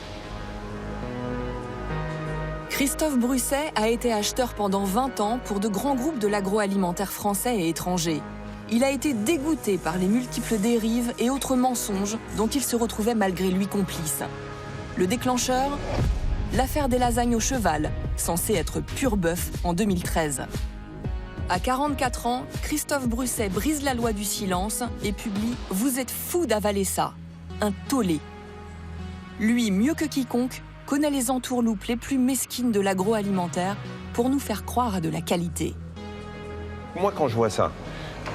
Christophe Brusset a été acheteur pendant 20 ans pour de grands groupes de l'agroalimentaire français et étranger. Il a été dégoûté par les multiples dérives et autres mensonges dont il se retrouvait malgré lui complice. Le déclencheur, l'affaire des lasagnes au cheval, censée être pur bœuf en 2013. À 44 ans, Christophe Brusset brise la loi du silence et publie « Vous êtes fou d'avaler ça », un tollé. Lui, mieux que quiconque, connaît les entourloupes les plus mesquines de l'agroalimentaire pour nous faire croire à de la qualité. Moi, quand je vois ça,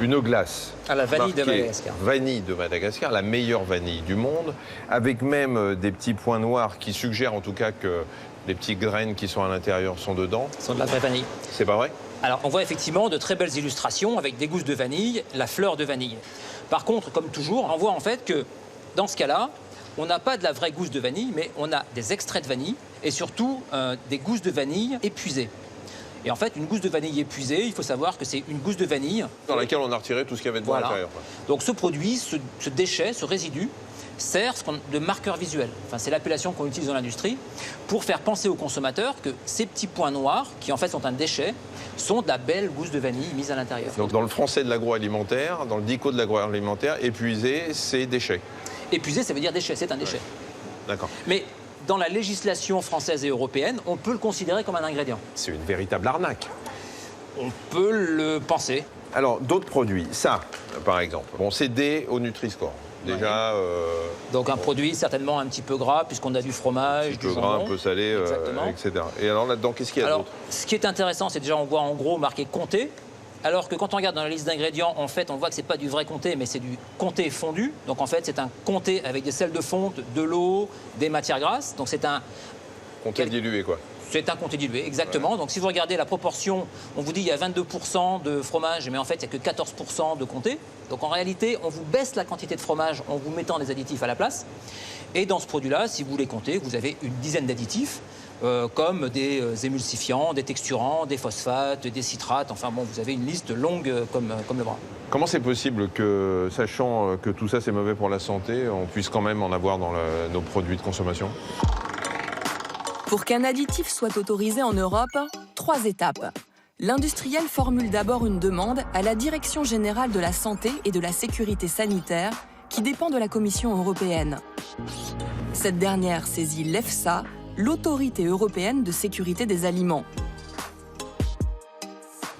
une glace à la vanille de Madagascar. Vanille de Madagascar, la meilleure vanille du monde, avec même des petits points noirs qui suggèrent en tout cas que les petites graines qui sont à l'intérieur sont dedans. Ce sont de la vraie vanille. C'est pas vrai? Alors, on voit effectivement de très belles illustrations avec des gousses de vanille, la fleur de vanille. Par contre, comme toujours, on voit en fait que dans ce cas-là, on n'a pas de la vraie gousse de vanille, mais on a des extraits de vanille et surtout des gousses de vanille épuisées. Et en fait, une gousse de vanille épuisée, il faut savoir que c'est une gousse de vanille dans laquelle on a retiré tout ce qu'il y avait dedans à l'intérieur. Donc ce produit, ce déchet, ce résidu, sert de marqueur visuel. Enfin, c'est l'appellation qu'on utilise dans l'industrie pour faire penser aux consommateurs que ces petits points noirs, qui en fait sont un déchet, sont de la belle gousse de vanille mise à l'intérieur. Donc dans le français de l'agroalimentaire, dans le dico de l'agroalimentaire, épuisé, c'est déchet. Épuisé, ça veut dire déchet, c'est un déchet. D'accord. Mais dans la législation française et européenne, on peut le considérer comme un ingrédient. C'est une véritable arnaque. On peut le penser. Alors, d'autres produits, ça, par exemple, bon, c'est D au Nutri-Score. Déjà. Donc un produit certainement un petit peu gras, puisqu'on a du fromage, du jambon. Un peu gras, un peu salé, etc. Et alors là-dedans, qu'est-ce qu'il y a d'autre? Ce qui est intéressant, c'est déjà on voit en gros marqué comté. Alors que quand on regarde dans la liste d'ingrédients, en fait, on voit que c'est pas du vrai comté, mais c'est du comté fondu. Donc en fait, c'est un comté avec des sels de fonte, de l'eau, des matières grasses. Donc c'est un comté dilué, quoi. C'est un comté dilué, exactement. Ouais. Donc si vous regardez la proportion, on vous dit il y a 22% de fromage, mais en fait, il n'y a que 14% de comté. Donc en réalité, on vous baisse la quantité de fromage en vous mettant des additifs à la place. Et dans ce produit-là, si vous voulez compter, vous avez une dizaine d'additifs. Comme des émulsifiants, des texturants, des phosphates, des citrates. Enfin bon, vous avez une liste longue comme le bras. Comment c'est possible que, sachant que tout ça c'est mauvais pour la santé, on puisse quand même en avoir dans nos produits de consommation? Pour qu'un additif soit autorisé en Europe, 3 étapes. L'industriel formule d'abord une demande à la Direction générale de la santé et de la sécurité sanitaire, qui dépend de la Commission européenne. Cette dernière saisit l'EFSA, l'Autorité européenne de sécurité des aliments.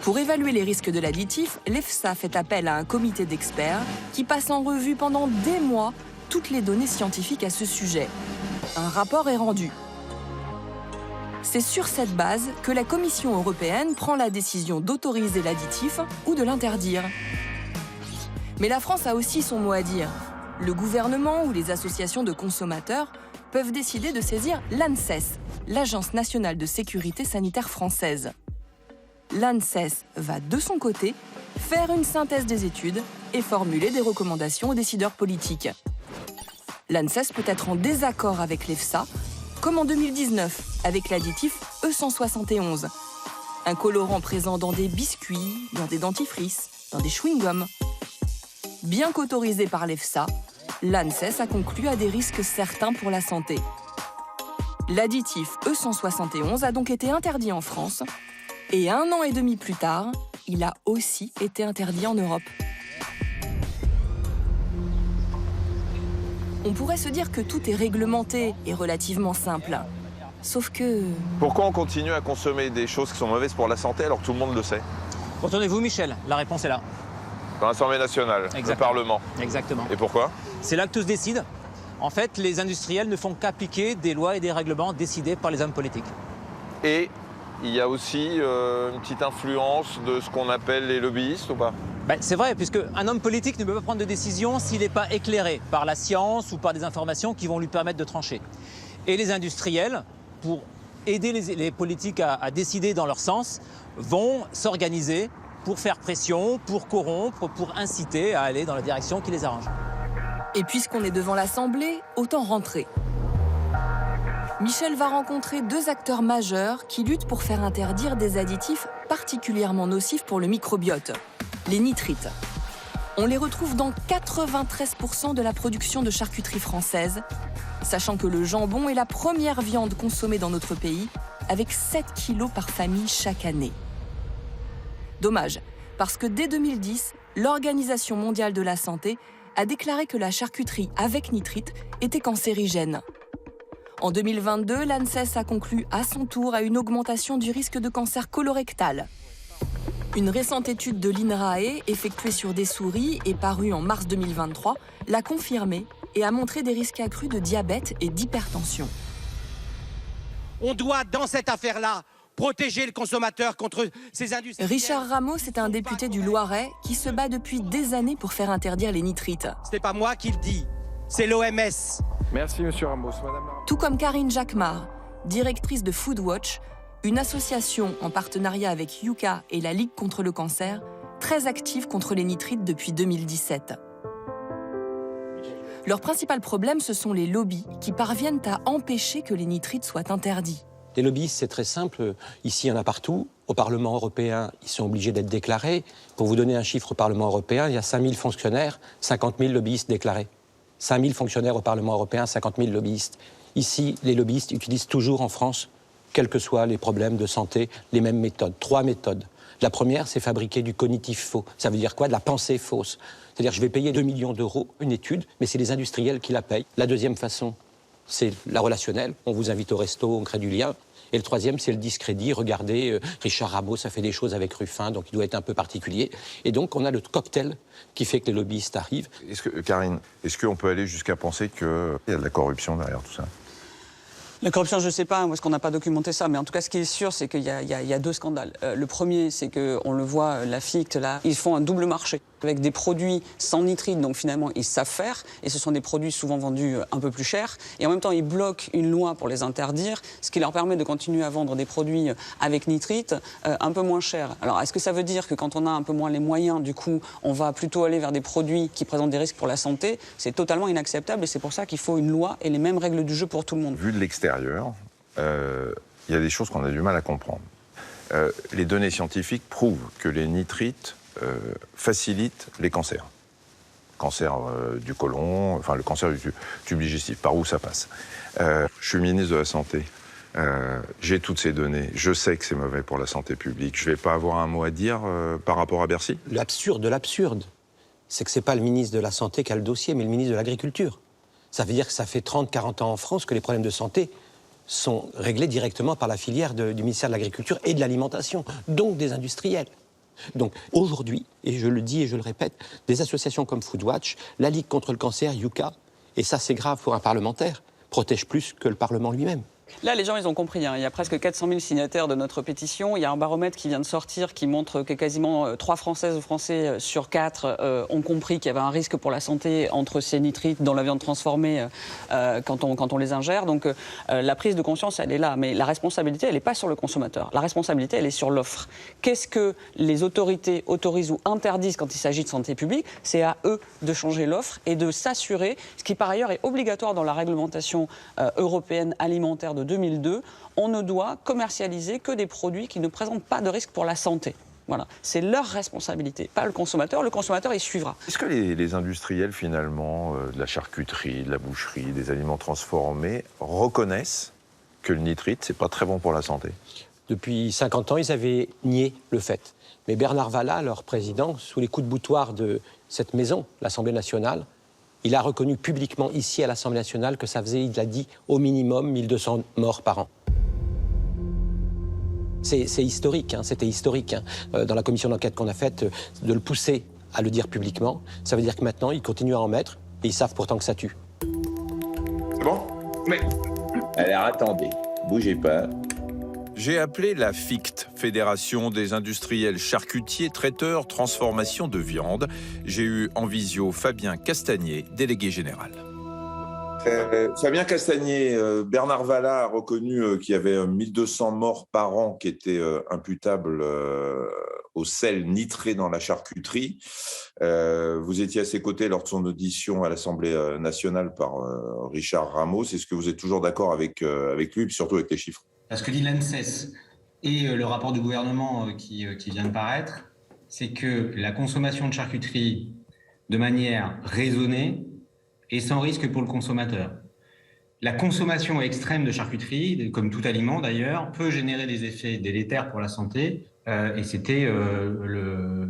Pour évaluer les risques de l'additif, l'EFSA fait appel à un comité d'experts qui passe en revue pendant des mois toutes les données scientifiques à ce sujet. Un rapport est rendu. C'est sur cette base que la Commission européenne prend la décision d'autoriser l'additif ou de l'interdire. Mais la France a aussi son mot à dire. Le gouvernement ou les associations de consommateurs peuvent décider de saisir l'ANSES, l'Agence nationale de sécurité sanitaire française. L'ANSES va, de son côté, faire une synthèse des études et formuler des recommandations aux décideurs politiques. L'ANSES peut être en désaccord avec l'EFSA, comme en 2019 avec l'additif E171, un colorant présent dans des biscuits, dans des dentifrices, dans des chewing-gums. Bien qu'autorisé par l'EFSA, l'ANSES a conclu à des risques certains pour la santé. L'additif E171 a donc été interdit en France, et 1 an et demi plus tard, il a aussi été interdit en Europe. On pourrait se dire que tout est réglementé et relativement simple. Sauf que... Pourquoi on continue à consommer des choses qui sont mauvaises pour la santé alors que tout le monde le sait? Retournez-vous, Michel, la réponse est là. Dans l'Assemblée nationale, Exactement. le Parlement. Exactement. Et pourquoi? C'est là que tout se décide. En fait, les industriels ne font qu'appliquer des lois et des règlements décidés par les hommes politiques. Et il y a aussi une petite influence de ce qu'on appelle les lobbyistes ou pas? C'est vrai, puisque un homme politique ne peut pas prendre de décision s'il n'est pas éclairé par la science ou par des informations qui vont lui permettre de trancher. Et les industriels, pour aider les politiques à décider dans leur sens, vont s'organiser pour faire pression, pour corrompre, pour inciter à aller dans la direction qui les arrange. Et puisqu'on est devant l'Assemblée, autant rentrer. Michel va rencontrer 2 acteurs majeurs qui luttent pour faire interdire des additifs particulièrement nocifs pour le microbiote, les nitrites. On les retrouve dans 93% de la production de charcuterie française, sachant que le jambon est la première viande consommée dans notre pays, avec 7 kilos par famille chaque année. Dommage, parce que dès 2010, l'Organisation mondiale de la santé a déclaré que la charcuterie avec nitrite était cancérigène. En 2022, l'ANSES a conclu à son tour à une augmentation du risque de cancer colorectal. Une récente étude de l'INRAE, effectuée sur des souris et parue en mars 2023, l'a confirmé et a montré des risques accrus de diabète et d'hypertension. On doit, dans cette affaire-là, protéger le consommateur contre ces industries. Richard Ramos est un député du Loiret qui se bat depuis des années pour faire interdire les nitrites. Ce n'est pas moi qui le dis, c'est l'OMS. Merci, monsieur Ramos. Madame... Tout comme Karine Jacquemart, directrice de Foodwatch, une association en partenariat avec Yuka et la Ligue contre le cancer, très active contre les nitrites depuis 2017. Leur principal problème, ce sont les lobbies qui parviennent à empêcher que les nitrites soient interdits. Les lobbyistes, c'est très simple. Ici, il y en a partout. Au Parlement européen, ils sont obligés d'être déclarés. Pour vous donner un chiffre au Parlement européen, il y a 5 000 fonctionnaires, 50 000 lobbyistes déclarés. 5 000 fonctionnaires au Parlement européen, 50 000 lobbyistes. Ici, les lobbyistes utilisent toujours en France, quels que soient les problèmes de santé, les mêmes méthodes. 3 méthodes. La première, c'est fabriquer du cognitif faux. Ça veut dire quoi? De la pensée fausse. C'est-à-dire, je vais payer 2 millions d'euros une étude, mais c'est les industriels qui la payent. La deuxième façon, c'est la relationnelle. On vous invite au resto, on crée du lien. Et le troisième, c'est le discrédit. Regardez, Richard Ramos a fait des choses avec Ruffin, donc il doit être un peu particulier. Et donc, on a le cocktail qui fait que les lobbyistes arrivent. Karine, est-ce qu'on peut aller jusqu'à penser qu'il y a de la corruption derrière tout ça? La corruption, je ne sais pas, parce qu'on n'a pas documenté ça, mais en tout cas, ce qui est sûr, c'est qu'il y a 2 scandales. Le premier, c'est qu'on le voit, la FICT, là, ils font un double marché avec des produits sans nitrite, donc finalement, ils savent faire, et ce sont des produits souvent vendus un peu plus cher, et en même temps, ils bloquent une loi pour les interdire, ce qui leur permet de continuer à vendre des produits avec nitrite un peu moins cher. Alors, est-ce que ça veut dire que quand on a un peu moins les moyens, du coup, on va plutôt aller vers des produits qui présentent des risques pour la santé? C'est totalement inacceptable, et c'est pour ça qu'il faut une loi et les mêmes règles du jeu pour tout le monde. Vu de l'extérieur, il y a des choses qu'on a du mal à comprendre. Les données scientifiques prouvent que les nitrites facilitent les cancers. Cancer du côlon, enfin le cancer du tube digestif, par où ça passe. Je suis ministre de la Santé. J'ai toutes ces données. Je sais que c'est mauvais pour la santé publique. Je ne vais pas avoir un mot à dire par rapport à Bercy? L'absurde de l'absurde, c'est que ce n'est pas le ministre de la Santé qui a le dossier, mais le ministre de l'Agriculture. Ça veut dire que ça fait 30-40 ans en France que les problèmes de santé sont réglés directement par la filière du ministère de l'Agriculture et de l'Alimentation, donc des industriels. Donc aujourd'hui, et je le dis et je le répète, des associations comme Foodwatch, la Ligue contre le cancer, Yuka, et ça c'est grave pour un parlementaire, protègent plus que le Parlement lui-même. Là, les gens, ils ont compris. Il y a presque 400 000 signataires de notre pétition. Il y a un baromètre qui vient de sortir qui montre que quasiment 3 Françaises ou Français sur 4 ont compris qu'il y avait un risque pour la santé entre ces nitrites dans la viande transformée quand on les ingère. Donc la prise de conscience, elle est là. Mais la responsabilité, elle n'est pas sur le consommateur. La responsabilité, elle est sur l'offre. Qu'est-ce que les autorités autorisent ou interdisent quand il s'agit de santé publique? C'est à eux de changer l'offre et de s'assurer, ce qui par ailleurs est obligatoire dans la réglementation européenne alimentaire de 2002, on ne doit commercialiser que des produits qui ne présentent pas de risque pour la santé. Voilà, c'est leur responsabilité, pas le consommateur. Le consommateur, il suivra. Est-ce que les industriels, finalement, de la charcuterie, de la boucherie, des aliments transformés, reconnaissent que le nitrite, c'est pas très bon pour la santé? Depuis 50 ans, ils avaient nié le fait. Mais Bernard Vallat, leur président, sous les coups de boutoir de cette maison, l'Assemblée nationale, il a reconnu publiquement ici à l'Assemblée nationale que ça faisait, il l'a dit, au minimum 1200 morts par an. C'est historique, c'était historique. Dans la commission d'enquête qu'on a faite, de le pousser à le dire publiquement, ça veut dire que maintenant, ils continuent à en mettre et ils savent pourtant que ça tue. C'est bon? Oui. Alors attendez, bougez pas. J'ai appelé la FICT, Fédération des industriels charcutiers, traiteurs, transformation de viande. J'ai eu en visio Fabien Castagnier, délégué général. Fabien Castagnier, Bernard Vallat a reconnu qu'il y avait 1200 morts par an qui étaient imputables au sel nitré dans la charcuterie. Vous étiez à ses côtés lors de son audition à l'Assemblée nationale par Richard Ramos. Est-ce que vous êtes toujours d'accord avec lui, et surtout avec les chiffres? Ce que dit l'ANSES et le rapport du gouvernement qui vient de paraître, c'est que la consommation de charcuterie de manière raisonnée et sans risque pour le consommateur. La consommation extrême de charcuterie, comme tout aliment d'ailleurs, peut générer des effets délétères pour la santé et c'était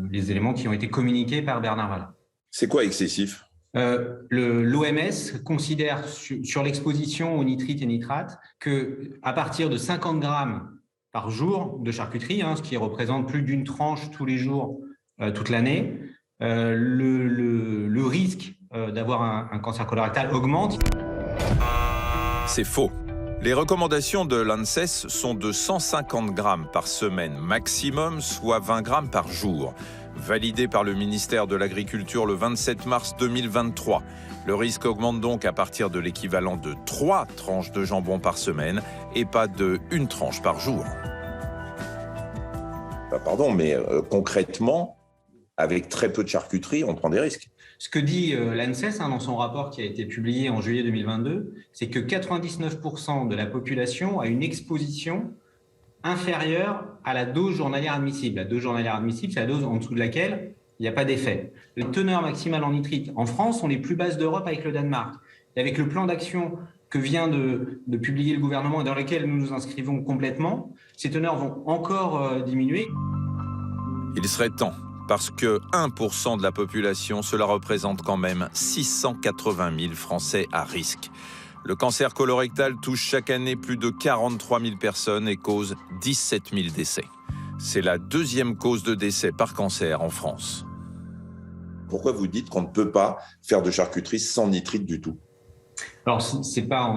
les éléments qui ont été communiqués par Bernard Vallat. C'est quoi excessif? L'OMS considère sur l'exposition aux nitrites et nitrates qu'à partir de 50 grammes par jour de charcuterie, ce qui représente plus d'une tranche tous les jours, toute l'année, le risque d'avoir un cancer colorectal augmente. C'est faux. Les recommandations de l'ANSES sont de 150 grammes par semaine maximum, soit 20 grammes par jour. Validé par le ministère de l'Agriculture le 27 mars 2023. Le risque augmente donc à partir de l'équivalent de 3 tranches de jambon par semaine et pas de 1 tranche par jour. Pardon, mais concrètement, avec très peu de charcuterie, on prend des risques. Ce que dit l'ANSES dans son rapport qui a été publié en juillet 2022, c'est que 99% de la population a une exposition inférieure à la dose journalière admissible. La dose journalière admissible, c'est la dose en dessous de laquelle il n'y a pas d'effet. Les teneurs maximales en nitrite en France sont les plus basses d'Europe avec le Danemark. Et avec le plan d'action que vient de publier le gouvernement et dans lequel nous nous inscrivons complètement, ces teneurs vont encore diminuer. Il serait temps, parce que 1% de la population, cela représente quand même 680 000 Français à risque. Le cancer colorectal touche chaque année plus de 43 000 personnes et cause 17 000 décès. C'est la 2e cause de décès par cancer en France. Pourquoi vous dites qu'on ne peut pas faire de charcuterie sans nitrite du tout? Alors, c'est pas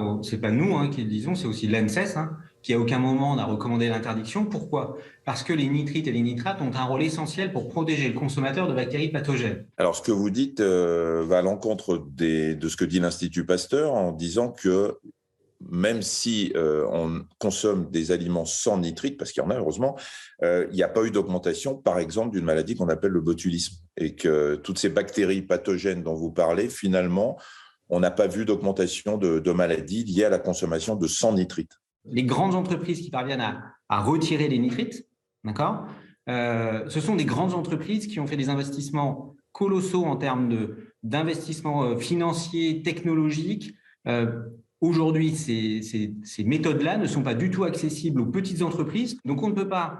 nous qui le disons, c'est aussi l'ANSES qui à aucun moment n'a recommandé l'interdiction. Pourquoi? Parce que les nitrites et les nitrates ont un rôle essentiel pour protéger le consommateur de bactéries pathogènes. Alors, ce que vous dites va à l'encontre de ce que dit l'Institut Pasteur en disant que même si on consomme des aliments sans nitrite, parce qu'il y en a heureusement, il n'y a pas eu d'augmentation, par exemple, d'une maladie qu'on appelle le botulisme. Et que toutes ces bactéries pathogènes dont vous parlez, finalement, on n'a pas vu d'augmentation de maladies liées à la consommation de sans nitrite. Les grandes entreprises qui parviennent à retirer les nitrites, d'accord, ce sont des grandes entreprises qui ont fait des investissements colossaux en termes d'investissements financiers, technologiques. Aujourd'hui, ces méthodes-là ne sont pas du tout accessibles aux petites entreprises. Donc, on ne peut pas,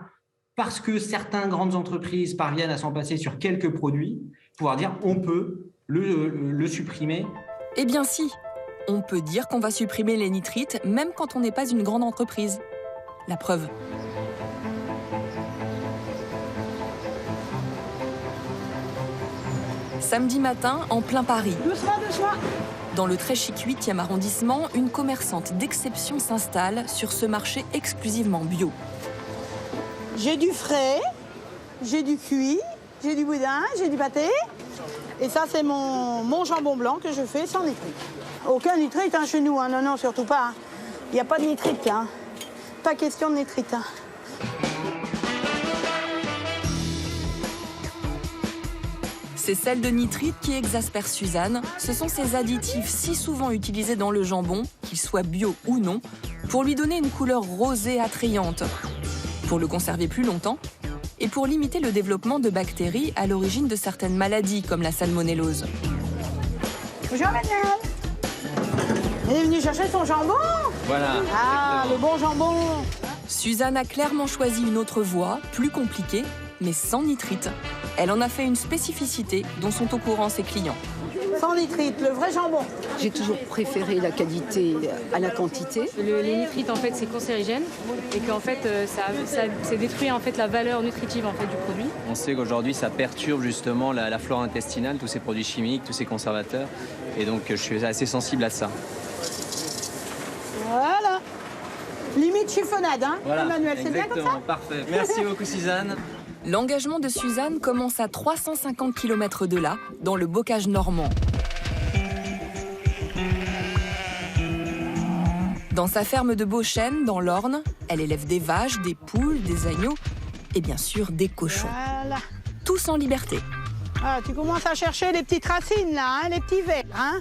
parce que certaines grandes entreprises parviennent à s'en passer sur quelques produits, pouvoir dire on peut le supprimer. Eh bien si, on peut dire qu'on va supprimer les nitrites même quand on n'est pas une grande entreprise. La preuve. Samedi matin, en plein Paris. Doucement, doucement. Dans le très chic 8e arrondissement, une commerçante d'exception s'installe sur ce marché exclusivement bio. J'ai du frais, j'ai du cuit, j'ai du boudin, j'ai du pâté. Et ça, c'est mon jambon blanc que je fais sans nitrite. Aucun nitrite chez nous, hein. Non, non, surtout pas. Hein. Il n'y a pas de nitrite, hein. Pas question de nitrite. Hein. Ces sels de nitrite qui exaspèrent Suzanne, ce sont ces additifs si souvent utilisés dans le jambon, qu'ils soient bio ou non, pour lui donner une couleur rosée attrayante, pour le conserver plus longtemps et pour limiter le développement de bactéries à l'origine de certaines maladies comme la salmonellose. Bonjour madame. Elle est venue chercher son jambon. Voilà. Ah, le bon jambon. Suzanne a clairement choisi une autre voie, plus compliquée, mais sans nitrite. Elle en a fait une spécificité dont sont au courant ses clients. Sans nitrite, le vrai jambon. J'ai toujours préféré la qualité à la quantité. Les nitrites, en fait, c'est cancérigène et qu'en fait, ça détruit en fait la valeur nutritive en fait du produit. On sait qu'aujourd'hui, ça perturbe justement la flore intestinale, tous ces produits chimiques, tous ces conservateurs, et donc je suis assez sensible à ça. Voilà. Limite chiffonnade, hein, voilà, Emmanuel, c'est bien comme ça? Parfait. Merci beaucoup, Suzanne. L'engagement de Suzanne commence à 350 km de là, dans le bocage normand. Dans sa ferme de Beauchêne, dans l'Orne, elle élève des vaches, des poules, des agneaux et bien sûr des cochons. Voilà. Tous en liberté. Ah, tu commences à chercher les petites racines, là, hein, les petits vers. Hein.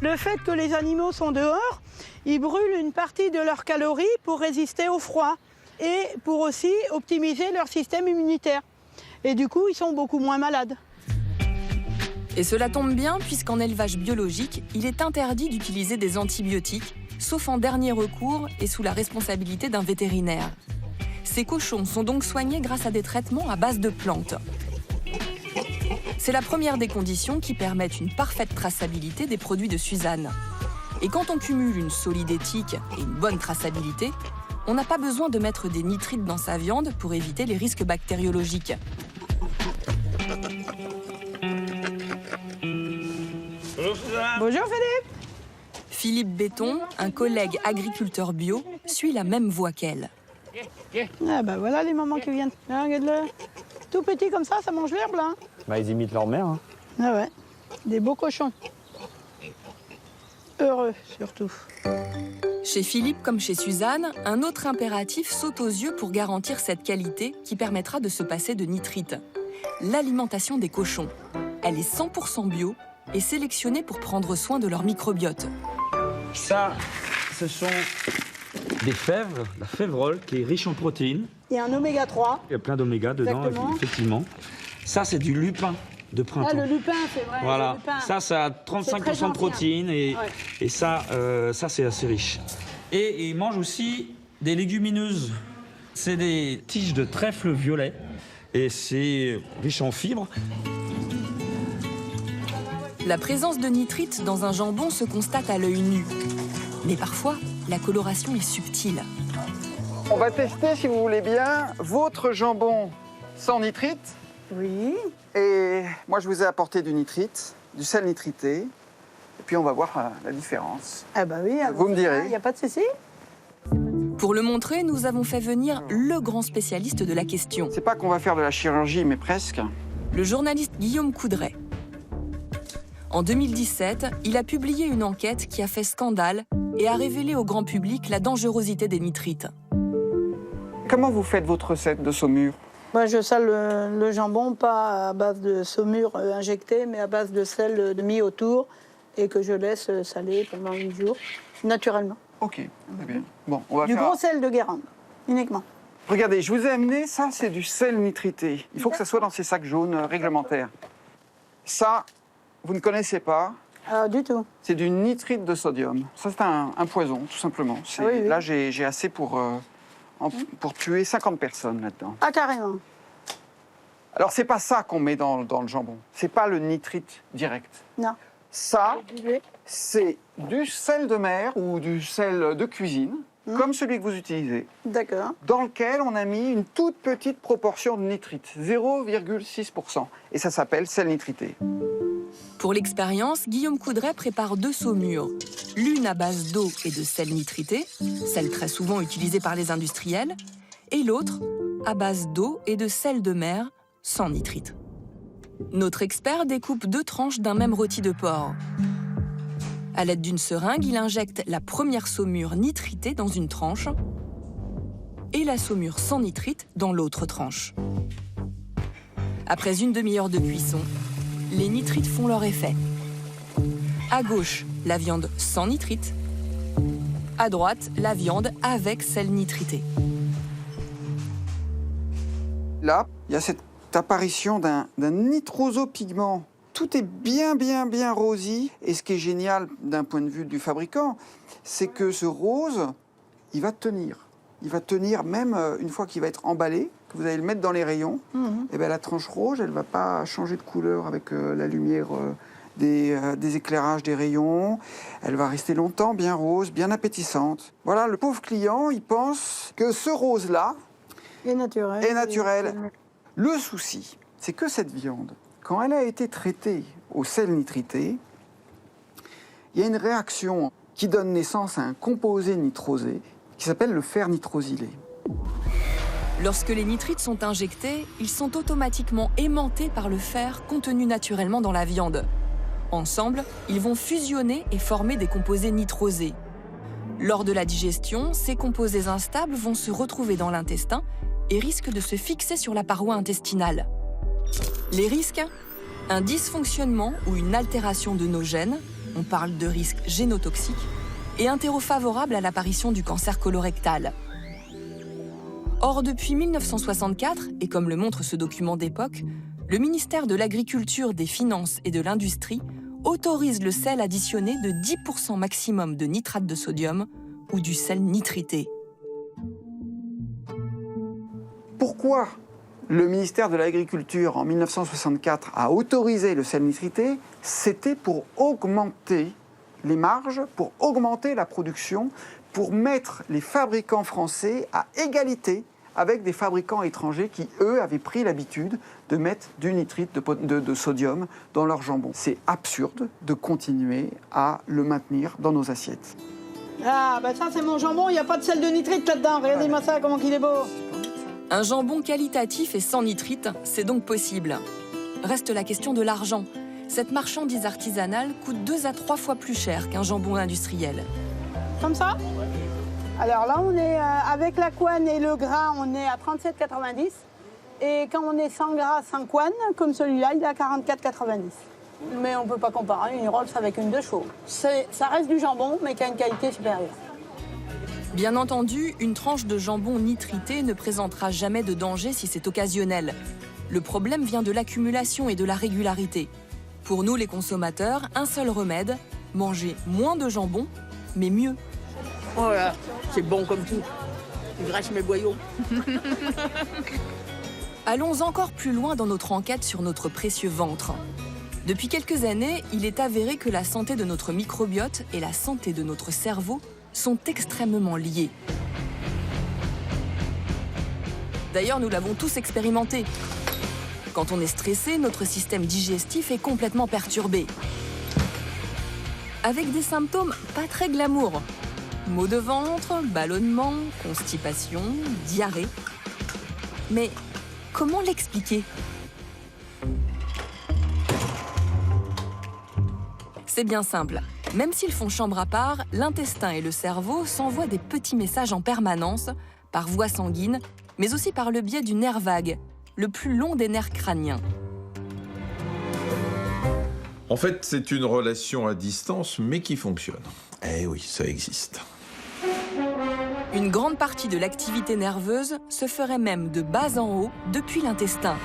Le fait que les animaux sont dehors, ils brûlent une partie de leurs calories pour résister au froid et pour aussi optimiser leur système immunitaire. Et du coup, ils sont beaucoup moins malades. Et cela tombe bien puisqu'en élevage biologique, il est interdit d'utiliser des antibiotiques, sauf en dernier recours et sous la responsabilité d'un vétérinaire. Ces cochons sont donc soignés grâce à des traitements à base de plantes. C'est la première des conditions qui permettent une parfaite traçabilité des produits de Suzanne. Et quand on cumule une solide éthique et une bonne traçabilité, on n'a pas besoin de mettre des nitrites dans sa viande pour éviter les risques bactériologiques. Bonjour Philippe. Philippe Béton, un collègue agriculteur bio, suit la même voie qu'elle. Ah bah voilà les mamans qui viennent. Ah, regarde-le. Tout petit comme ça mange l'herbe là. Bah ils imitent leur mère. Hein. Ah ouais, des beaux cochons. Heureux surtout. Chez Philippe comme chez Suzanne, un autre impératif saute aux yeux pour garantir cette qualité qui permettra de se passer de nitrite. L'alimentation des cochons. Elle est 100% bio et sélectionnée pour prendre soin de leur microbiote. Ça, ce sont des fèves, la fèverole qui est riche en protéines. Il y a un oméga 3. Il y a plein d'oméga dedans, exactement. Effectivement. Ça, c'est du lupin de printemps. Ah, le lupin, c'est vrai. Voilà, le lupin. ça a 35% de protéines et ça, c'est assez riche. Et ils mangent aussi des légumineuses. C'est des tiges de trèfle violet et c'est riche en fibres. La présence de nitrite dans un jambon se constate à l'œil nu. Mais parfois, la coloration est subtile. On va tester, si vous voulez bien, votre jambon sans nitrite. Oui. Et moi, je vous ai apporté du nitrite, du sel nitrité. Et puis, on va voir la différence. Ah bah oui. Vous me direz. Il n'y a pas de souci. Pour le montrer, nous avons fait venir le grand spécialiste de la question. C'est pas qu'on va faire de la chirurgie, mais presque. Le journaliste Guillaume Coudray. En 2017, il a publié une enquête qui a fait scandale et a révélé au grand public la dangerosité des nitrites. Comment vous faites votre recette de saumure? Moi, je sale le jambon, pas à base de saumure injectée, mais à base de sel mis autour et que je laisse saler pendant 8 jours, naturellement. Ok, très bien. Bon, on va du faire... gros sel de Guérande, uniquement. Regardez, je vous ai amené, ça c'est du sel nitrité. Il faut que ça soit dans ces sacs jaunes réglementaires. Ça, vous ne connaissez pas. Du tout. C'est du nitrite de sodium. Ça c'est un poison, tout simplement. Ah oui, oui. Là, j'ai assez pour tuer 50 personnes là-dedans. Ah, carrément. Alors, c'est pas ça qu'on met dans le jambon. C'est pas le nitrite direct. Non. Ça, c'est du sel de mer ou du sel de cuisine, comme celui que vous utilisez. D'accord. Dans lequel on a mis une toute petite proportion de nitrite, 0,6%. Et ça s'appelle sel nitrité. Pour l'expérience, Guillaume Coudray prépare 2 saumures, l'une à base d'eau et de sel nitrité, celle très souvent utilisée par les industriels, et l'autre à base d'eau et de sel de mer sans nitrite. Notre expert découpe 2 tranches d'un même rôti de porc. À l'aide d'une seringue, il injecte la première saumure nitritée dans une tranche et la saumure sans nitrite dans l'autre tranche. Après une demi-heure de cuisson, les nitrites font leur effet. À gauche, la viande sans nitrite. À droite, la viande avec sel nitrité. Là, il y a cette apparition d'un nitrosopigment. Tout est bien rosy. Et ce qui est génial d'un point de vue du fabricant, c'est que ce rose, il va tenir. Il va tenir même une fois qu'il va être emballé, que vous allez le mettre dans les rayons. Et bien la tranche rouge, elle ne va pas changer de couleur avec la lumière des éclairages des rayons. Elle va rester longtemps bien rose, bien appétissante. Voilà, le pauvre client, il pense que ce rose-là est naturel. Le souci, c'est que cette viande, quand elle a été traitée au sel nitrité, il y a une réaction qui donne naissance à un composé nitrosé qui s'appelle le fer nitrosylé. Lorsque les nitrites sont injectés, ils sont automatiquement aimantés par le fer contenu naturellement dans la viande. Ensemble, ils vont fusionner et former des composés nitrosés. Lors de la digestion, ces composés instables vont se retrouver dans l'intestin et risquent de se fixer sur la paroi intestinale. Les risques ? Un dysfonctionnement ou une altération de nos gènes, on parle de risque génotoxique, et un terreau favorable à l'apparition du cancer colorectal. Or, depuis 1964, et comme le montre ce document d'époque, le ministère de l'Agriculture, des Finances et de l'Industrie autorise le sel additionné de 10% maximum de nitrate de sodium ou du sel nitrité. Pourquoi le ministère de l'Agriculture, en 1964, a autorisé le sel nitrité? C'était pour augmenter les marges, pour augmenter la production, pour mettre les fabricants français à égalité avec des fabricants étrangers qui, eux, avaient pris l'habitude de mettre du nitrite de sodium dans leur jambon. C'est absurde de continuer à le maintenir dans nos assiettes. Ah, bah ça, c'est mon jambon, il n'y a pas de sel de nitrite là-dedans. Regardez-moi ça, comment il est beau. Un jambon qualitatif et sans nitrite, c'est donc possible. Reste la question de l'argent. Cette marchandise artisanale coûte 2 à 3 fois plus cher qu'un jambon industriel. Comme ça? Alors là, on est avec la couenne et le gras, on est à 37,90. Et quand on est sans gras, sans couenne, comme celui-là, il est à 44,90. Mais on ne peut pas comparer une Rolls avec une de chevaux. Ça reste du jambon, mais qui a une qualité supérieure. Bien entendu, une tranche de jambon nitrité ne présentera jamais de danger si c'est occasionnel. Le problème vient de l'accumulation et de la régularité. Pour nous, les consommateurs, un seul remède, manger moins de jambon, mais mieux. Oh là, c'est bon comme tout. Je graisse mes boyaux. Allons encore plus loin dans notre enquête sur notre précieux ventre. Depuis quelques années, il est avéré que la santé de notre microbiote et la santé de notre cerveau sont extrêmement liées. D'ailleurs, nous l'avons tous expérimenté. Quand on est stressé, notre système digestif est complètement perturbé. Avec des symptômes pas très glamour. Maux de ventre, ballonnement, constipation, diarrhée. Mais comment l'expliquer ? C'est bien simple. Même s'ils font chambre à part, l'intestin et le cerveau s'envoient des petits messages en permanence, par voie sanguine, mais aussi par le biais du nerf vague, le plus long des nerfs crâniens. En fait, c'est une relation à distance, mais qui fonctionne. Eh oui, ça existe. Une grande partie de l'activité nerveuse se ferait même de bas en haut, depuis l'intestin.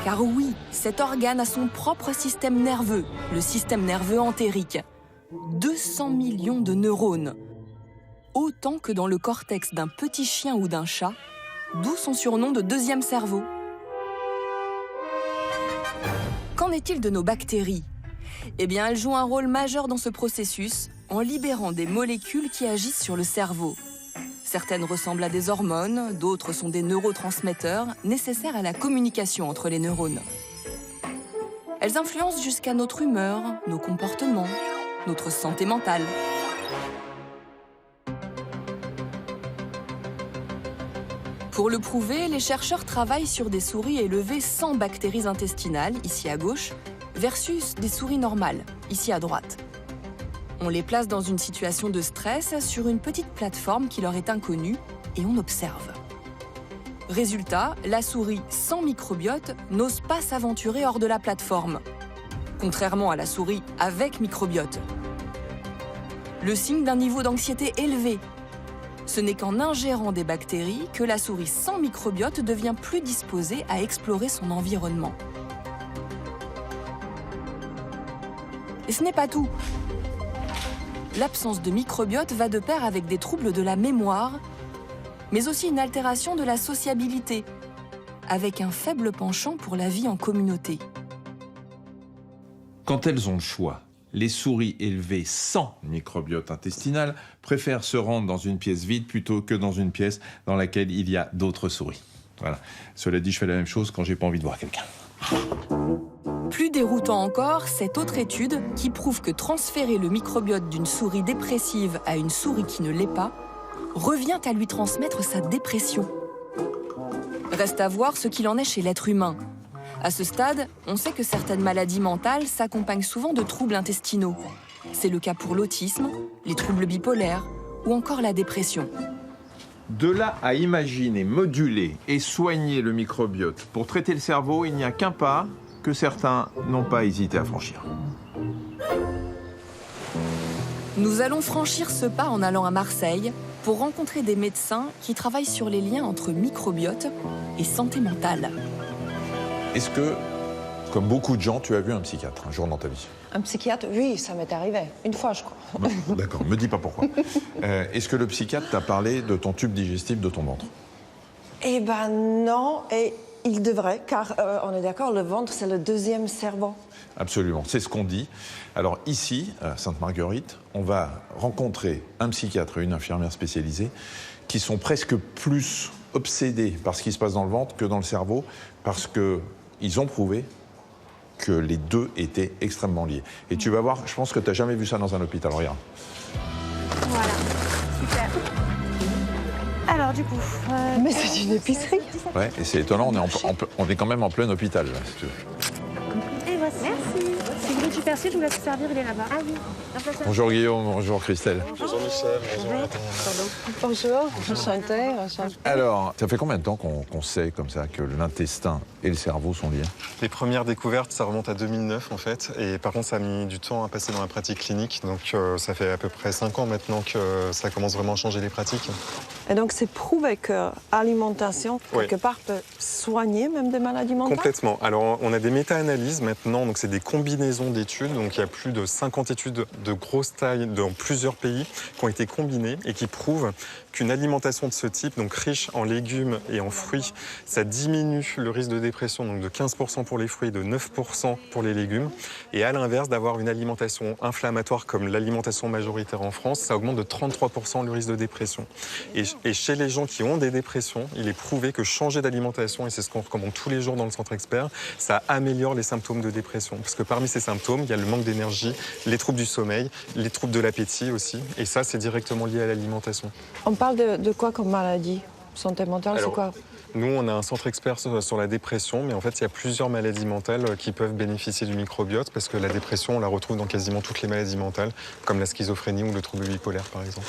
Car oui, cet organe a son propre système nerveux, le système nerveux entérique. 200 millions de neurones. Autant que dans le cortex d'un petit chien ou d'un chat, d'où son surnom de deuxième cerveau. Qu'en est-il de nos bactéries ? Eh bien, elles jouent un rôle majeur dans ce processus, en libérant des molécules qui agissent sur le cerveau. Certaines ressemblent à des hormones, d'autres sont des neurotransmetteurs nécessaires à la communication entre les neurones. Elles influencent jusqu'à notre humeur, nos comportements, notre santé mentale. Pour le prouver, les chercheurs travaillent sur des souris élevées sans bactéries intestinales, ici à gauche, versus des souris normales, ici à droite. On les place dans une situation de stress sur une petite plateforme qui leur est inconnue et on observe. Résultat, la souris sans microbiote n'ose pas s'aventurer hors de la plateforme, contrairement à la souris avec microbiote. Le signe d'un niveau d'anxiété élevé. Ce n'est qu'en ingérant des bactéries que la souris sans microbiote devient plus disposée à explorer son environnement. Et ce n'est pas tout. L'absence de microbiote va de pair avec des troubles de la mémoire, mais aussi une altération de la sociabilité, avec un faible penchant pour la vie en communauté. Quand elles ont le choix, les souris élevées sans microbiote intestinal préfèrent se rendre dans une pièce vide plutôt que dans une pièce dans laquelle il y a d'autres souris. Voilà. Cela dit, je fais la même chose quand j'ai pas envie de voir quelqu'un. Plus déroutant encore, cette autre étude qui prouve que transférer le microbiote d'une souris dépressive à une souris qui ne l'est pas revient à lui transmettre sa dépression. Reste à voir ce qu'il en est chez l'être humain. À ce stade, on sait que certaines maladies mentales s'accompagnent souvent de troubles intestinaux. C'est le cas pour l'autisme, les troubles bipolaires ou encore la dépression. De là à imaginer, moduler et soigner le microbiote pour traiter le cerveau, il n'y a qu'un pas que certains n'ont pas hésité à franchir. Nous allons franchir ce pas en allant à Marseille pour rencontrer des médecins qui travaillent sur les liens entre microbiote et santé mentale. Est-ce que, comme beaucoup de gens, tu as vu un psychiatre un jour dans ta vie? Un psychiatre, oui, ça m'est arrivé. Une fois, je crois. D'accord, me dis pas pourquoi. Est-ce que le psychiatre t'a parlé de ton tube digestif, de ton ventre? Eh ben non, et il devrait, car on est d'accord, le ventre, c'est le deuxième cerveau. Absolument, c'est ce qu'on dit. Alors ici, à Sainte-Marguerite, on va rencontrer un psychiatre et une infirmière spécialisée qui sont presque plus obsédés par ce qui se passe dans le ventre que dans le cerveau, parce qu'ils ont prouvé que les deux étaient extrêmement liés. Et tu vas voir, je pense que tu n'as jamais vu ça dans un hôpital. Regarde. Voilà, super. Alors du coup... Mais c'est une épicerie. Ouais, et c'est étonnant, on est quand même en plein hôpital, là, si tu veux. Et voici. Merci. Si vous voulez du persil, je vous laisse servir, il est là-bas. Ah oui. Bonjour Guillaume, bonjour Christelle. Bonjour Michel, bonjour. Bonjour, enchanté. Alors, ça fait combien de temps qu'on sait comme ça que l'intestin et le cerveau sont liés? Les premières découvertes, ça remonte à 2009 en fait. Et par contre, ça a mis du temps à passer dans la pratique clinique. Donc ça fait à peu près 5 ans maintenant que ça commence vraiment à changer les pratiques. Et donc c'est prouvé que l'alimentation, quelque part, peut soigner même des maladies mentales? Complètement. Alors on a des méta-analyses maintenant, donc c'est des combinaisons d'études. Donc il y a plus de 50 études de grosse taille dans plusieurs pays qui ont été combinées et qui prouvent qu'une alimentation de ce type, donc riche en légumes et en fruits, ça diminue le risque de dépression, donc de 15% pour les fruits et de 9% pour les légumes. Et à l'inverse, d'avoir une alimentation inflammatoire comme l'alimentation majoritaire en France, ça augmente de 33% le risque de dépression. Et chez les gens qui ont des dépressions, il est prouvé que changer d'alimentation, et c'est ce qu'on recommande tous les jours dans le centre expert, ça améliore les symptômes de dépression. Parce que parmi ces symptômes, il y a le manque d'énergie, les troubles du sommeil, les troubles de l'appétit aussi. Et ça, c'est directement lié à l'alimentation. On parle de quoi comme maladie? Santé mentale, c'est quoi? Nous, on a un centre expert sur la dépression, mais en fait, il y a plusieurs maladies mentales qui peuvent bénéficier du microbiote, parce que la dépression, on la retrouve dans quasiment toutes les maladies mentales, comme la schizophrénie ou le trouble bipolaire, par exemple.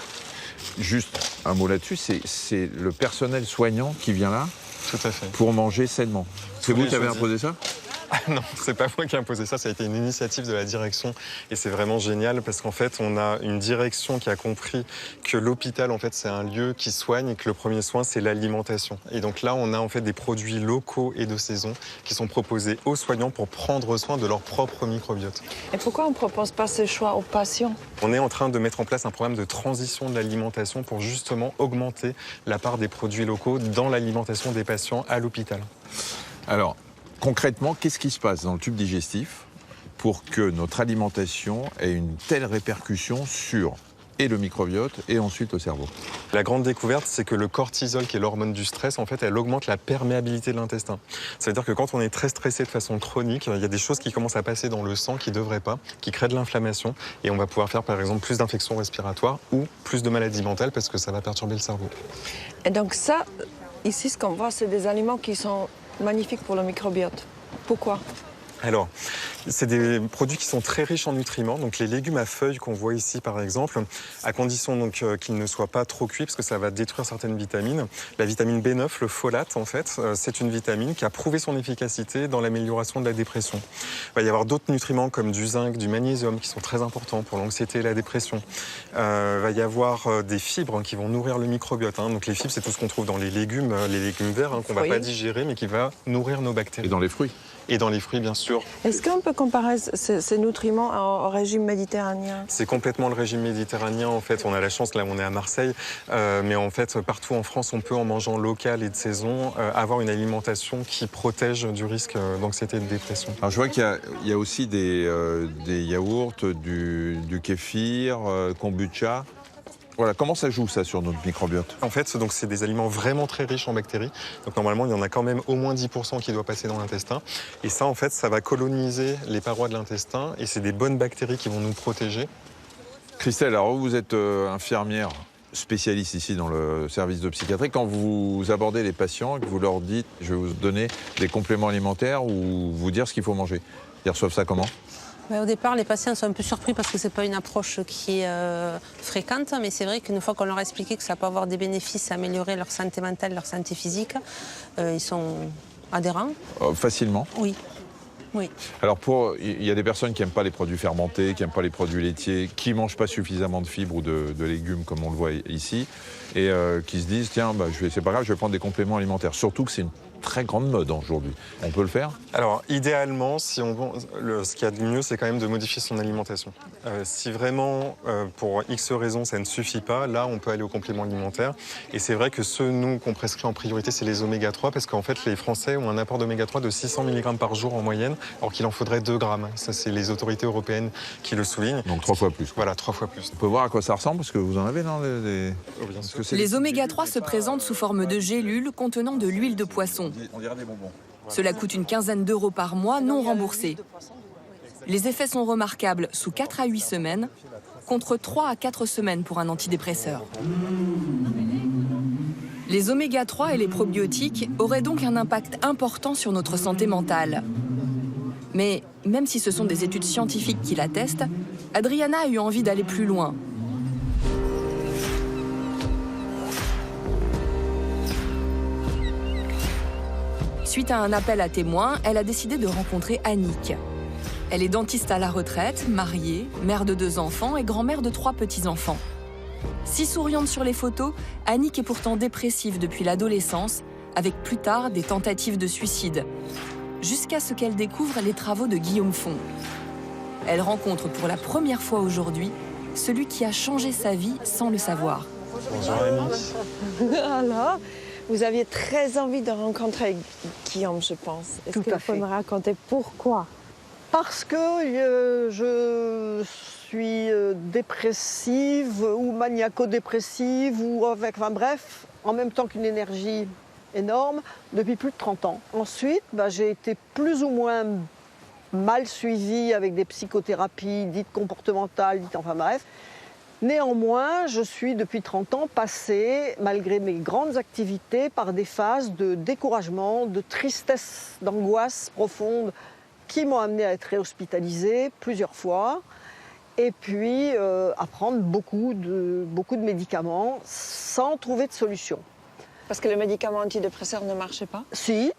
Juste un mot là-dessus, c'est le personnel soignant qui vient là? Tout à fait. Pour manger sainement. C'est vous qui avez imposé ça? Non, c'est pas moi qui ai imposé ça, ça a été une initiative de la direction et c'est vraiment génial parce qu'en fait, on a une direction qui a compris que l'hôpital, en fait, c'est un lieu qui soigne et que le premier soin, c'est l'alimentation. Et donc là, on a en fait des produits locaux et de saison qui sont proposés aux soignants pour prendre soin de leur propre microbiote. Et pourquoi on ne propose pas ce choix aux patients? On est en train de mettre en place un programme de transition de l'alimentation pour justement augmenter la part des produits locaux dans l'alimentation des patients à l'hôpital. Alors, concrètement, qu'est-ce qui se passe dans le tube digestif pour que notre alimentation ait une telle répercussion sur et le microbiote, et ensuite le cerveau. La grande découverte, c'est que le cortisol, qui est l'hormone du stress, en fait, elle augmente la perméabilité de l'intestin. Ça veut dire que quand on est très stressé de façon chronique, il y a des choses qui commencent à passer dans le sang qui ne devraient pas, qui créent de l'inflammation, et on va pouvoir faire par exemple plus d'infections respiratoires ou plus de maladies mentales parce que ça va perturber le cerveau. Et donc ça, ici, ce qu'on voit, c'est des aliments qui sont magnifiques pour le microbiote. Pourquoi ? Alors, c'est des produits qui sont très riches en nutriments. Donc les légumes à feuilles qu'on voit ici, par exemple, à condition donc qu'ils ne soient pas trop cuits, parce que ça va détruire certaines vitamines. La vitamine B9, le folate, en fait, c'est une vitamine qui a prouvé son efficacité dans l'amélioration de la dépression. Il va y avoir d'autres nutriments comme du zinc, du magnésium, qui sont très importants pour l'anxiété et la dépression. Il va y avoir des fibres qui vont nourrir le microbiote. Donc les fibres, c'est tout ce qu'on trouve dans les légumes verts, qu'on ne va pas digérer, mais qui va nourrir nos bactéries. Et dans les fruits. Et dans les fruits, bien sûr. Est-ce qu'on peut comparer ces nutriments au régime méditerranéen ? C'est complètement le régime méditerranéen, en fait. On a la chance, là, on est à Marseille, mais en fait, partout en France, on peut, en mangeant local et de saison, avoir une alimentation qui protège du risque d'anxiété et de dépression. Alors, je vois qu'il y a aussi des yaourts, du kéfir, kombucha. Voilà, comment ça joue ça sur notre microbiote ? En fait, donc c'est des aliments vraiment très riches en bactéries. Donc normalement, il y en a quand même au moins 10% qui doit passer dans l'intestin. Et ça, en fait, ça va coloniser les parois de l'intestin. Et c'est des bonnes bactéries qui vont nous protéger. Christelle, alors vous êtes infirmière spécialiste ici dans le service de psychiatrie. Quand vous abordez les patients et que vous leur dites « je vais vous donner des compléments alimentaires » ou vous dire ce qu'il faut manger, ils reçoivent ça comment ? Au départ, les patients sont un peu surpris parce que ce n'est pas une approche qui est fréquente, mais c'est vrai qu'une fois qu'on leur a expliqué que ça peut avoir des bénéfices à améliorer leur santé mentale, leur santé physique, ils sont adhérents. Facilement ? Oui. Oui. Alors, il y a des personnes qui n'aiment pas les produits fermentés, qui n'aiment pas les produits laitiers, qui ne mangent pas suffisamment de fibres ou de légumes, comme on le voit ici, et qui se disent, tiens, c'est pas grave, je vais prendre des compléments alimentaires. Surtout que c'est une très grande mode aujourd'hui. On peut le faire ? Alors, idéalement, ce qu'il y a de mieux, c'est quand même de modifier son alimentation. Si vraiment, pour X raisons, ça ne suffit pas, là, on peut aller aux compléments alimentaires. Et c'est vrai que ceux, nous, qu'on prescrit en priorité, c'est les oméga 3, parce qu'en fait, les Français ont un apport d'oméga 3 de 600 mg par jour en moyenne, alors qu'il en faudrait 2 grammes. Ça, c'est les autorités européennes qui le soulignent. Donc 3 fois plus. Voilà, 3 fois plus. On peut voir à quoi ça ressemble, parce que vous en avez, non Les oméga 3 se présentent sous forme de gélules contenant de l'huile de poisson. On dirait des bonbons. Cela coûte une quinzaine d'euros par mois, non remboursés. Les effets sont remarquables sous 4 à 8 semaines, contre 3 à 4 semaines pour un antidépresseur. Les oméga 3 et les probiotiques auraient donc un impact important sur notre santé mentale. Mais même si ce sont des études scientifiques qui l'attestent, Adriana a eu envie d'aller plus loin. Suite à un appel à témoins, elle a décidé de rencontrer Annick. Elle est dentiste à la retraite, mariée, mère de 2 enfants et grand-mère de 3 petits-enfants. Si souriante sur les photos, Annick est pourtant dépressive depuis l'adolescence, avec plus tard des tentatives de suicide, jusqu'à ce qu'elle découvre les travaux de Guillaume Font. Elle rencontre pour la première fois aujourd'hui celui qui a changé sa vie sans le savoir. Bonjour Annick. Alors, vous aviez très envie de rencontrer Guillaume, je pense. Est-ce que vous pouvez me raconter pourquoi ? Parce que je suis dépressive ou maniaco-dépressive ou bref, en même temps qu'une énergie énorme depuis plus de 30 ans. Ensuite, j'ai été plus ou moins mal suivie avec des psychothérapies dites comportementales, bref. Néanmoins, je suis depuis 30 ans passée, malgré mes grandes activités, par des phases de découragement, de tristesse, d'angoisse profonde qui m'ont amenée à être réhospitalisée plusieurs fois et puis à prendre beaucoup de médicaments sans trouver de solution. Parce que le médicament antidépresseur ne marchait pas ? Si,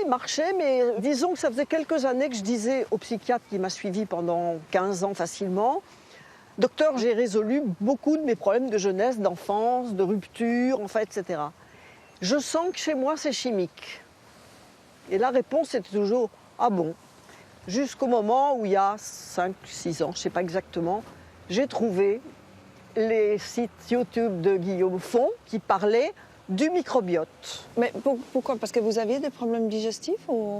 marchait, mais disons que ça faisait quelques années que je disais au psychiatre qui m'a suivie pendant 15 ans facilement, « Docteur, j'ai résolu beaucoup de mes problèmes de jeunesse, d'enfance, de rupture, etc. Je sens que chez moi, c'est chimique. » Et la réponse était toujours « Ah bon ?» Jusqu'au moment où, il y a 5-6 ans, je ne sais pas exactement, j'ai trouvé les sites YouTube de Guillaume Font qui parlaient du microbiote. Mais pourquoi ? Parce que vous aviez des problèmes digestifs ou...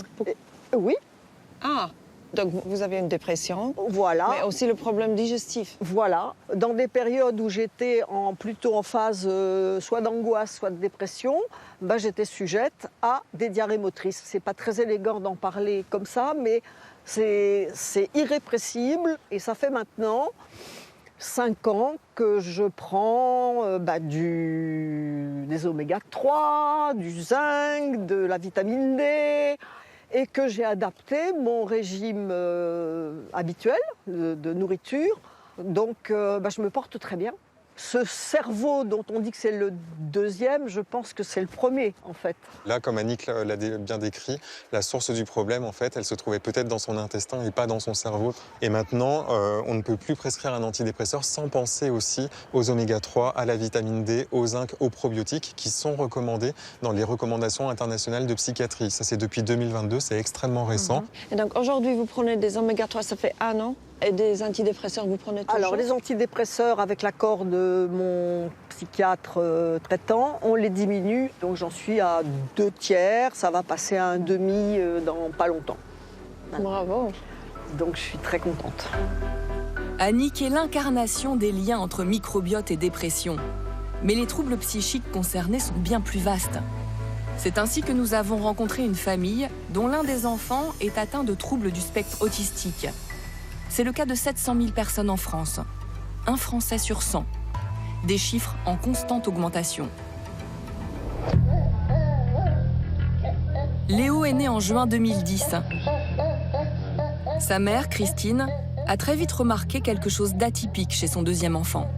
Oui. Ah. Donc vous avez une dépression, Voilà. mais aussi le problème digestif. Voilà. Dans des périodes où j'étais plutôt en phase soit d'angoisse, soit de dépression, j'étais sujette à des diarrhées motrices. C'est pas très élégant d'en parler comme ça, mais c'est irrépressible. Et ça fait maintenant 5 ans que je prends des oméga 3, du zinc, de la vitamine D, et que j'ai adapté mon régime habituel de nourriture. Donc je me porte très bien. Ce cerveau dont on dit que c'est le deuxième, je pense que c'est le premier, en fait. Là, comme Annick l'a bien décrit, la source du problème, en fait, elle se trouvait peut-être dans son intestin et pas dans son cerveau. Et maintenant, on ne peut plus prescrire un antidépresseur sans penser aussi aux oméga 3, à la vitamine D, au zinc, aux probiotiques, qui sont recommandés dans les recommandations internationales de psychiatrie. Ça, c'est depuis 2022, c'est extrêmement récent. Et donc aujourd'hui, vous prenez des oméga 3, ça fait 1 an. Et des antidépresseurs, vous prenez toujours? Alors, les antidépresseurs, avec l'accord de mon psychiatre traitant, on les diminue. Donc, j'en suis à 2/3. Ça va passer à 1/2 dans pas longtemps. Bravo. Donc, je suis très contente. Annick est l'incarnation des liens entre microbiote et dépression. Mais les troubles psychiques concernés sont bien plus vastes. C'est ainsi que nous avons rencontré une famille dont l'un des enfants est atteint de troubles du spectre autistique. C'est le cas de 700 000 personnes en France. Un Français sur 100. Des chiffres en constante augmentation. Léo est né en juin 2010. Sa mère, Christine, a très vite remarqué quelque chose d'atypique chez son deuxième enfant.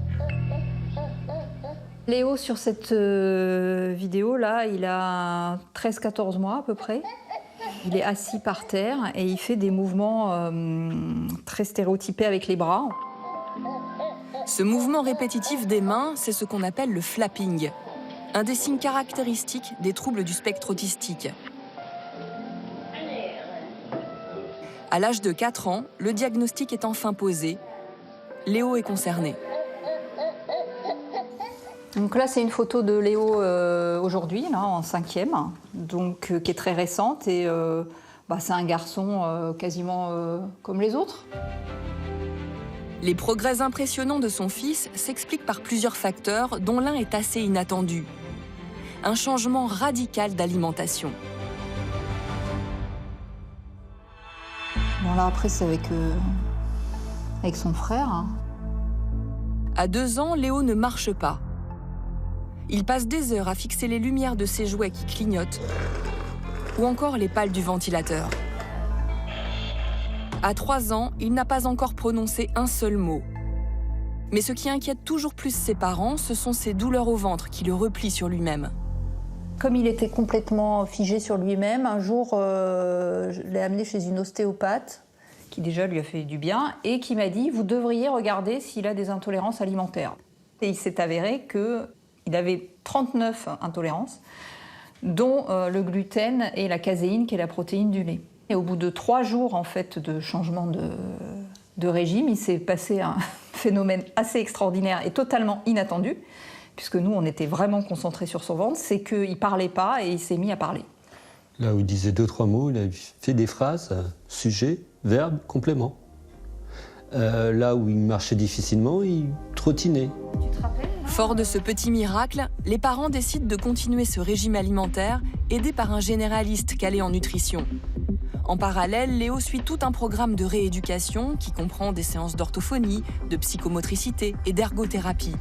Léo, sur cette vidéo-là, il a 13-14 mois à peu près. Il est assis par terre et il fait des mouvements très stéréotypés avec les bras. Ce mouvement répétitif des mains, c'est ce qu'on appelle le flapping, un des signes caractéristiques des troubles du spectre autistique. À l'âge de 4 ans, le diagnostic est enfin posé. Léo est concerné. Donc là, c'est une photo de Léo aujourd'hui, là, en 5e, donc, qui est très récente. Et c'est un garçon quasiment comme les autres. Les progrès impressionnants de son fils s'expliquent par plusieurs facteurs, dont l'un est assez inattendu. Un changement radical d'alimentation. Bon, là, après, c'est avec son frère. À 2 ans, Léo ne marche pas. Il passe des heures à fixer les lumières de ses jouets qui clignotent ou encore les pales du ventilateur. À 3 ans, il n'a pas encore prononcé un seul mot. Mais ce qui inquiète toujours plus ses parents, ce sont ses douleurs au ventre qui le replient sur lui-même. Comme il était complètement figé sur lui-même, un jour, je l'ai amené chez une ostéopathe qui déjà lui a fait du bien et qui m'a dit « Vous devriez regarder s'il a des intolérances alimentaires ». Et il s'est avéré qu'il avait 39 intolérances, dont le gluten et la caséine, qui est la protéine du lait. Et au bout de 3 jours en fait, de changement de régime, il s'est passé un phénomène assez extraordinaire et totalement inattendu, puisque nous, on était vraiment concentrés sur son ventre, c'est qu'il ne parlait pas et il s'est mis à parler. Là où il disait 2-3 mots, il a fait des phrases, sujet, verbe, complément. Là où il marchait difficilement, il trottinait. Fort de ce petit miracle, les parents décident de continuer ce régime alimentaire, aidés par un généraliste calé en nutrition. En parallèle, Léo suit tout un programme de rééducation qui comprend des séances d'orthophonie, de psychomotricité et d'ergothérapie.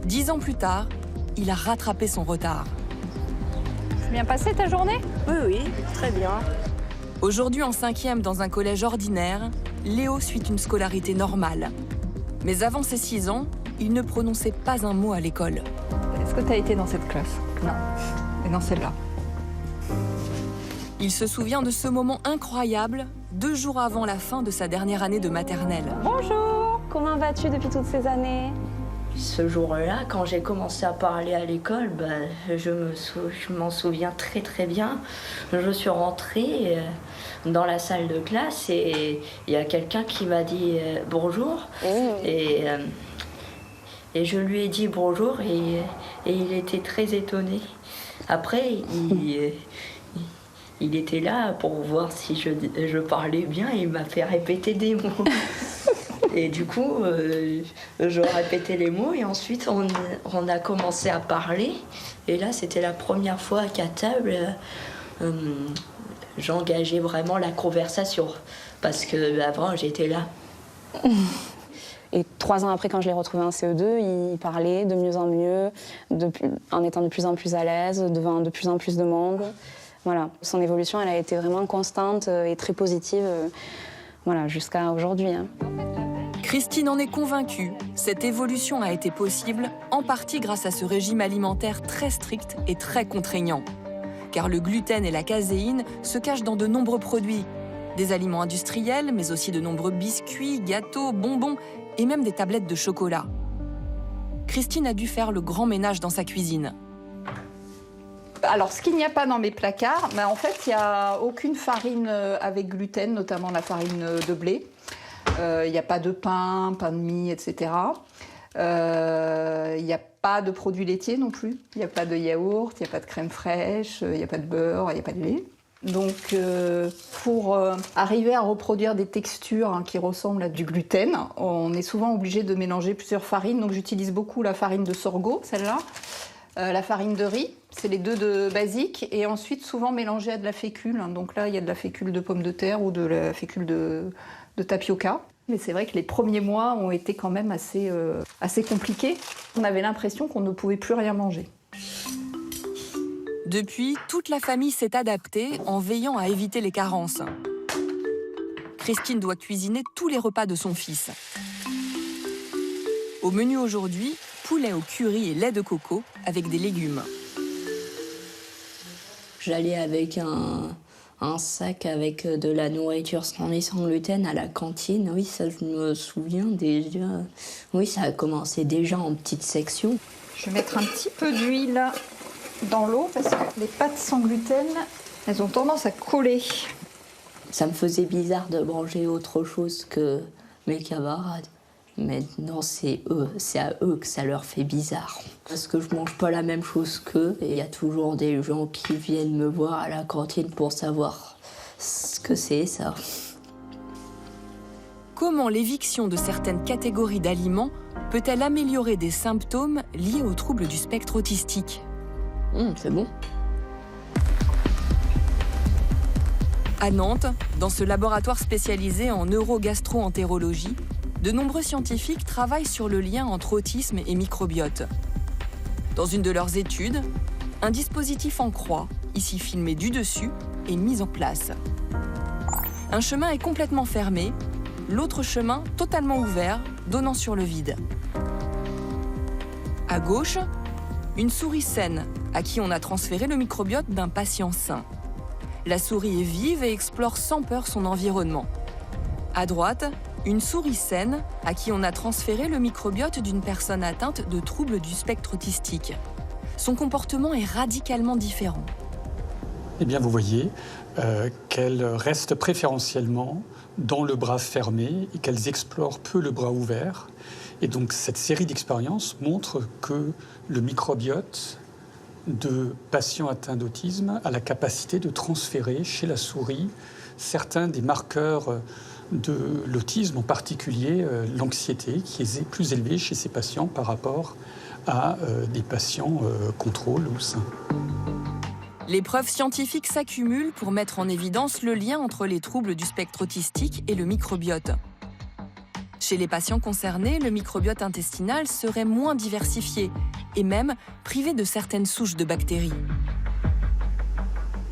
10 ans plus tard, il a rattrapé son retard. C'est bien passé ta journée ? Oui, très bien. Aujourd'hui en 5e dans un collège ordinaire, Léo suit une scolarité normale. Mais avant ses 6 ans, il ne prononçait pas un mot à l'école. Est-ce que tu as été dans cette classe ? Non. Et dans celle-là. Il se souvient de ce moment incroyable, 2 jours avant la fin de sa dernière année de maternelle. Bonjour, comment vas-tu depuis toutes ces années ? Ce jour-là, quand j'ai commencé à parler à l'école, je m'en souviens très très bien. Je suis rentrée dans la salle de classe et il y a quelqu'un qui m'a dit bonjour. Et je lui ai dit bonjour et il était très étonné. Après, Il était là pour voir si je parlais bien et il m'a fait répéter des mots. Et du coup, je répétais les mots et ensuite on a commencé à parler. Et là, c'était la première fois qu'à table, j'engageais vraiment la conversation. Parce qu'avant, j'étais là. Et 3 ans après, quand je l'ai retrouvé en CE2, il parlait de mieux en mieux, en étant de plus en plus à l'aise, devant de plus en plus de monde. Voilà. Son évolution, elle a été vraiment constante et très positive voilà, jusqu'à aujourd'hui. Christine en est convaincue. Cette évolution a été possible en partie grâce à ce régime alimentaire très strict et très contraignant. Car le gluten et la caséine se cachent dans de nombreux produits. Des aliments industriels, mais aussi de nombreux biscuits, gâteaux, bonbons et même des tablettes de chocolat. Christine a dû faire le grand ménage dans sa cuisine. Alors, ce qu'il n'y a pas dans mes placards, en fait, il n'y a aucune farine avec gluten, notamment la farine de blé. Il n'y a pas de pain de mie, etc. Il n'y a pas de produits laitiers non plus. Il n'y a pas de yaourt, il n'y a pas de crème fraîche, il n'y a pas de beurre, il n'y a pas de lait. Donc, pour arriver à reproduire des textures qui ressemblent à du gluten, on est souvent obligé de mélanger plusieurs farines. Donc, j'utilise beaucoup la farine de sorgho, celle-là, la farine de riz, c'est les deux de basiques, et ensuite souvent mélangée à de la fécule. Donc là, il y a de la fécule de pommes de terre ou de la fécule de tapioca. Mais c'est vrai que les premiers mois ont été quand même assez compliqués. On avait l'impression qu'on ne pouvait plus rien manger. Depuis, toute la famille s'est adaptée en veillant à éviter les carences. Christine doit cuisiner tous les repas de son fils. Au menu aujourd'hui, poulet au curry et lait de coco avec des légumes. J'allais avec un sac avec de la nourriture sans gluten à la cantine. Oui, ça, je me souviens déjà. Oui, ça a commencé déjà en petite section. Je vais mettre un petit peu d'huile dans l'eau parce que les pâtes sans gluten, elles ont tendance à coller. Ça me faisait bizarre de manger autre chose que mes camarades. Maintenant, c'est à eux que ça leur fait bizarre. Parce que je mange pas la même chose qu'eux. Et il y a toujours des gens qui viennent me voir à la cantine pour savoir ce que c'est, ça. Comment l'éviction de certaines catégories d'aliments peut-elle améliorer des symptômes liés aux troubles du spectre autistique ? C'est bon. À Nantes, dans ce laboratoire spécialisé en neurogastro-entérologie, de nombreux scientifiques travaillent sur le lien entre autisme et microbiote. Dans une de leurs études, un dispositif en croix, ici filmé du dessus, est mis en place. Un chemin est complètement fermé, l'autre chemin totalement ouvert, donnant sur le vide. À gauche, une souris saine, à qui on a transféré le microbiote d'un patient sain. La souris est vive et explore sans peur son environnement. À droite, une souris saine à qui on a transféré le microbiote d'une personne atteinte de troubles du spectre autistique. Son comportement est radicalement différent. Eh bien, vous voyez qu'elles restent préférentiellement dans le bras fermé et qu'elles explorent peu le bras ouvert. Et donc, cette série d'expériences montre que le microbiote de patients atteints d'autisme a la capacité de transférer chez la souris certains des marqueurs de l'autisme, en particulier l'anxiété, qui est plus élevée chez ces patients par rapport à des patients contrôle ou sains. Les preuves scientifiques s'accumulent pour mettre en évidence le lien entre les troubles du spectre autistique et le microbiote. Chez les patients concernés, le microbiote intestinal serait moins diversifié et même privé de certaines souches de bactéries.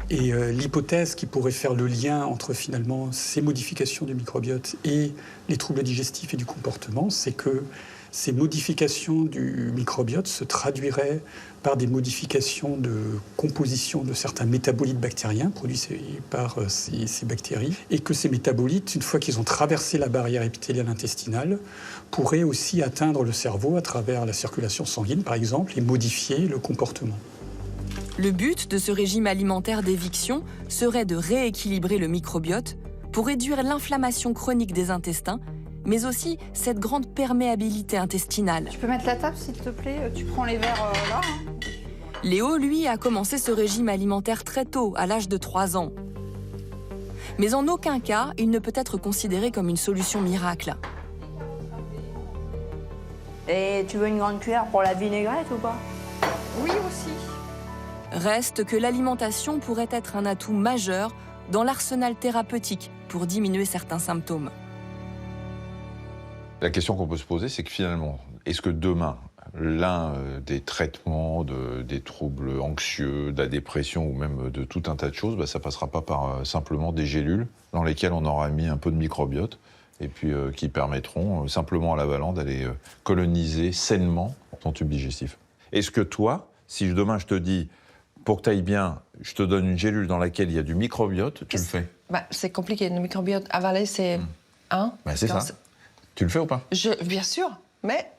Et l'hypothèse qui pourrait faire le lien entre finalement ces modifications du microbiote et les troubles digestifs et du comportement, c'est que ces modifications du microbiote se traduiraient par des modifications de composition de certains métabolites bactériens produits par ces bactéries, et que ces métabolites, une fois qu'ils ont traversé la barrière épithéliale intestinale, pourraient aussi atteindre le cerveau à travers la circulation sanguine, par exemple, et modifier le comportement. Le but de ce régime alimentaire d'éviction serait de rééquilibrer le microbiote pour réduire l'inflammation chronique des intestins, mais aussi cette grande perméabilité intestinale. Tu peux mettre la table, s'il te plaît? Tu prends les verres là. Léo, lui, a commencé ce régime alimentaire très tôt, à l'âge de 3 ans. Mais en aucun cas, il ne peut être considéré comme une solution miracle. Et tu veux une grande cuillère pour la vinaigrette ou pas? Oui, aussi. Reste que l'alimentation pourrait être un atout majeur dans l'arsenal thérapeutique pour diminuer certains symptômes. La question qu'on peut se poser, c'est que finalement, est-ce que demain, l'un des traitements des troubles anxieux, de la dépression ou même de tout un tas de choses, ça passera pas par simplement des gélules dans lesquelles on aura mis un peu de microbiote et puis qui permettront simplement à l'avalant d'aller coloniser sainement ton tube digestif. Est-ce que toi, si demain je te dis, pour que tu ailles bien, je te donne une gélule dans laquelle il y a du microbiote, tu le fais? C'est compliqué, le microbiote avalé, c'est... C'est ça. Tu le fais ou pas? Bien sûr, mais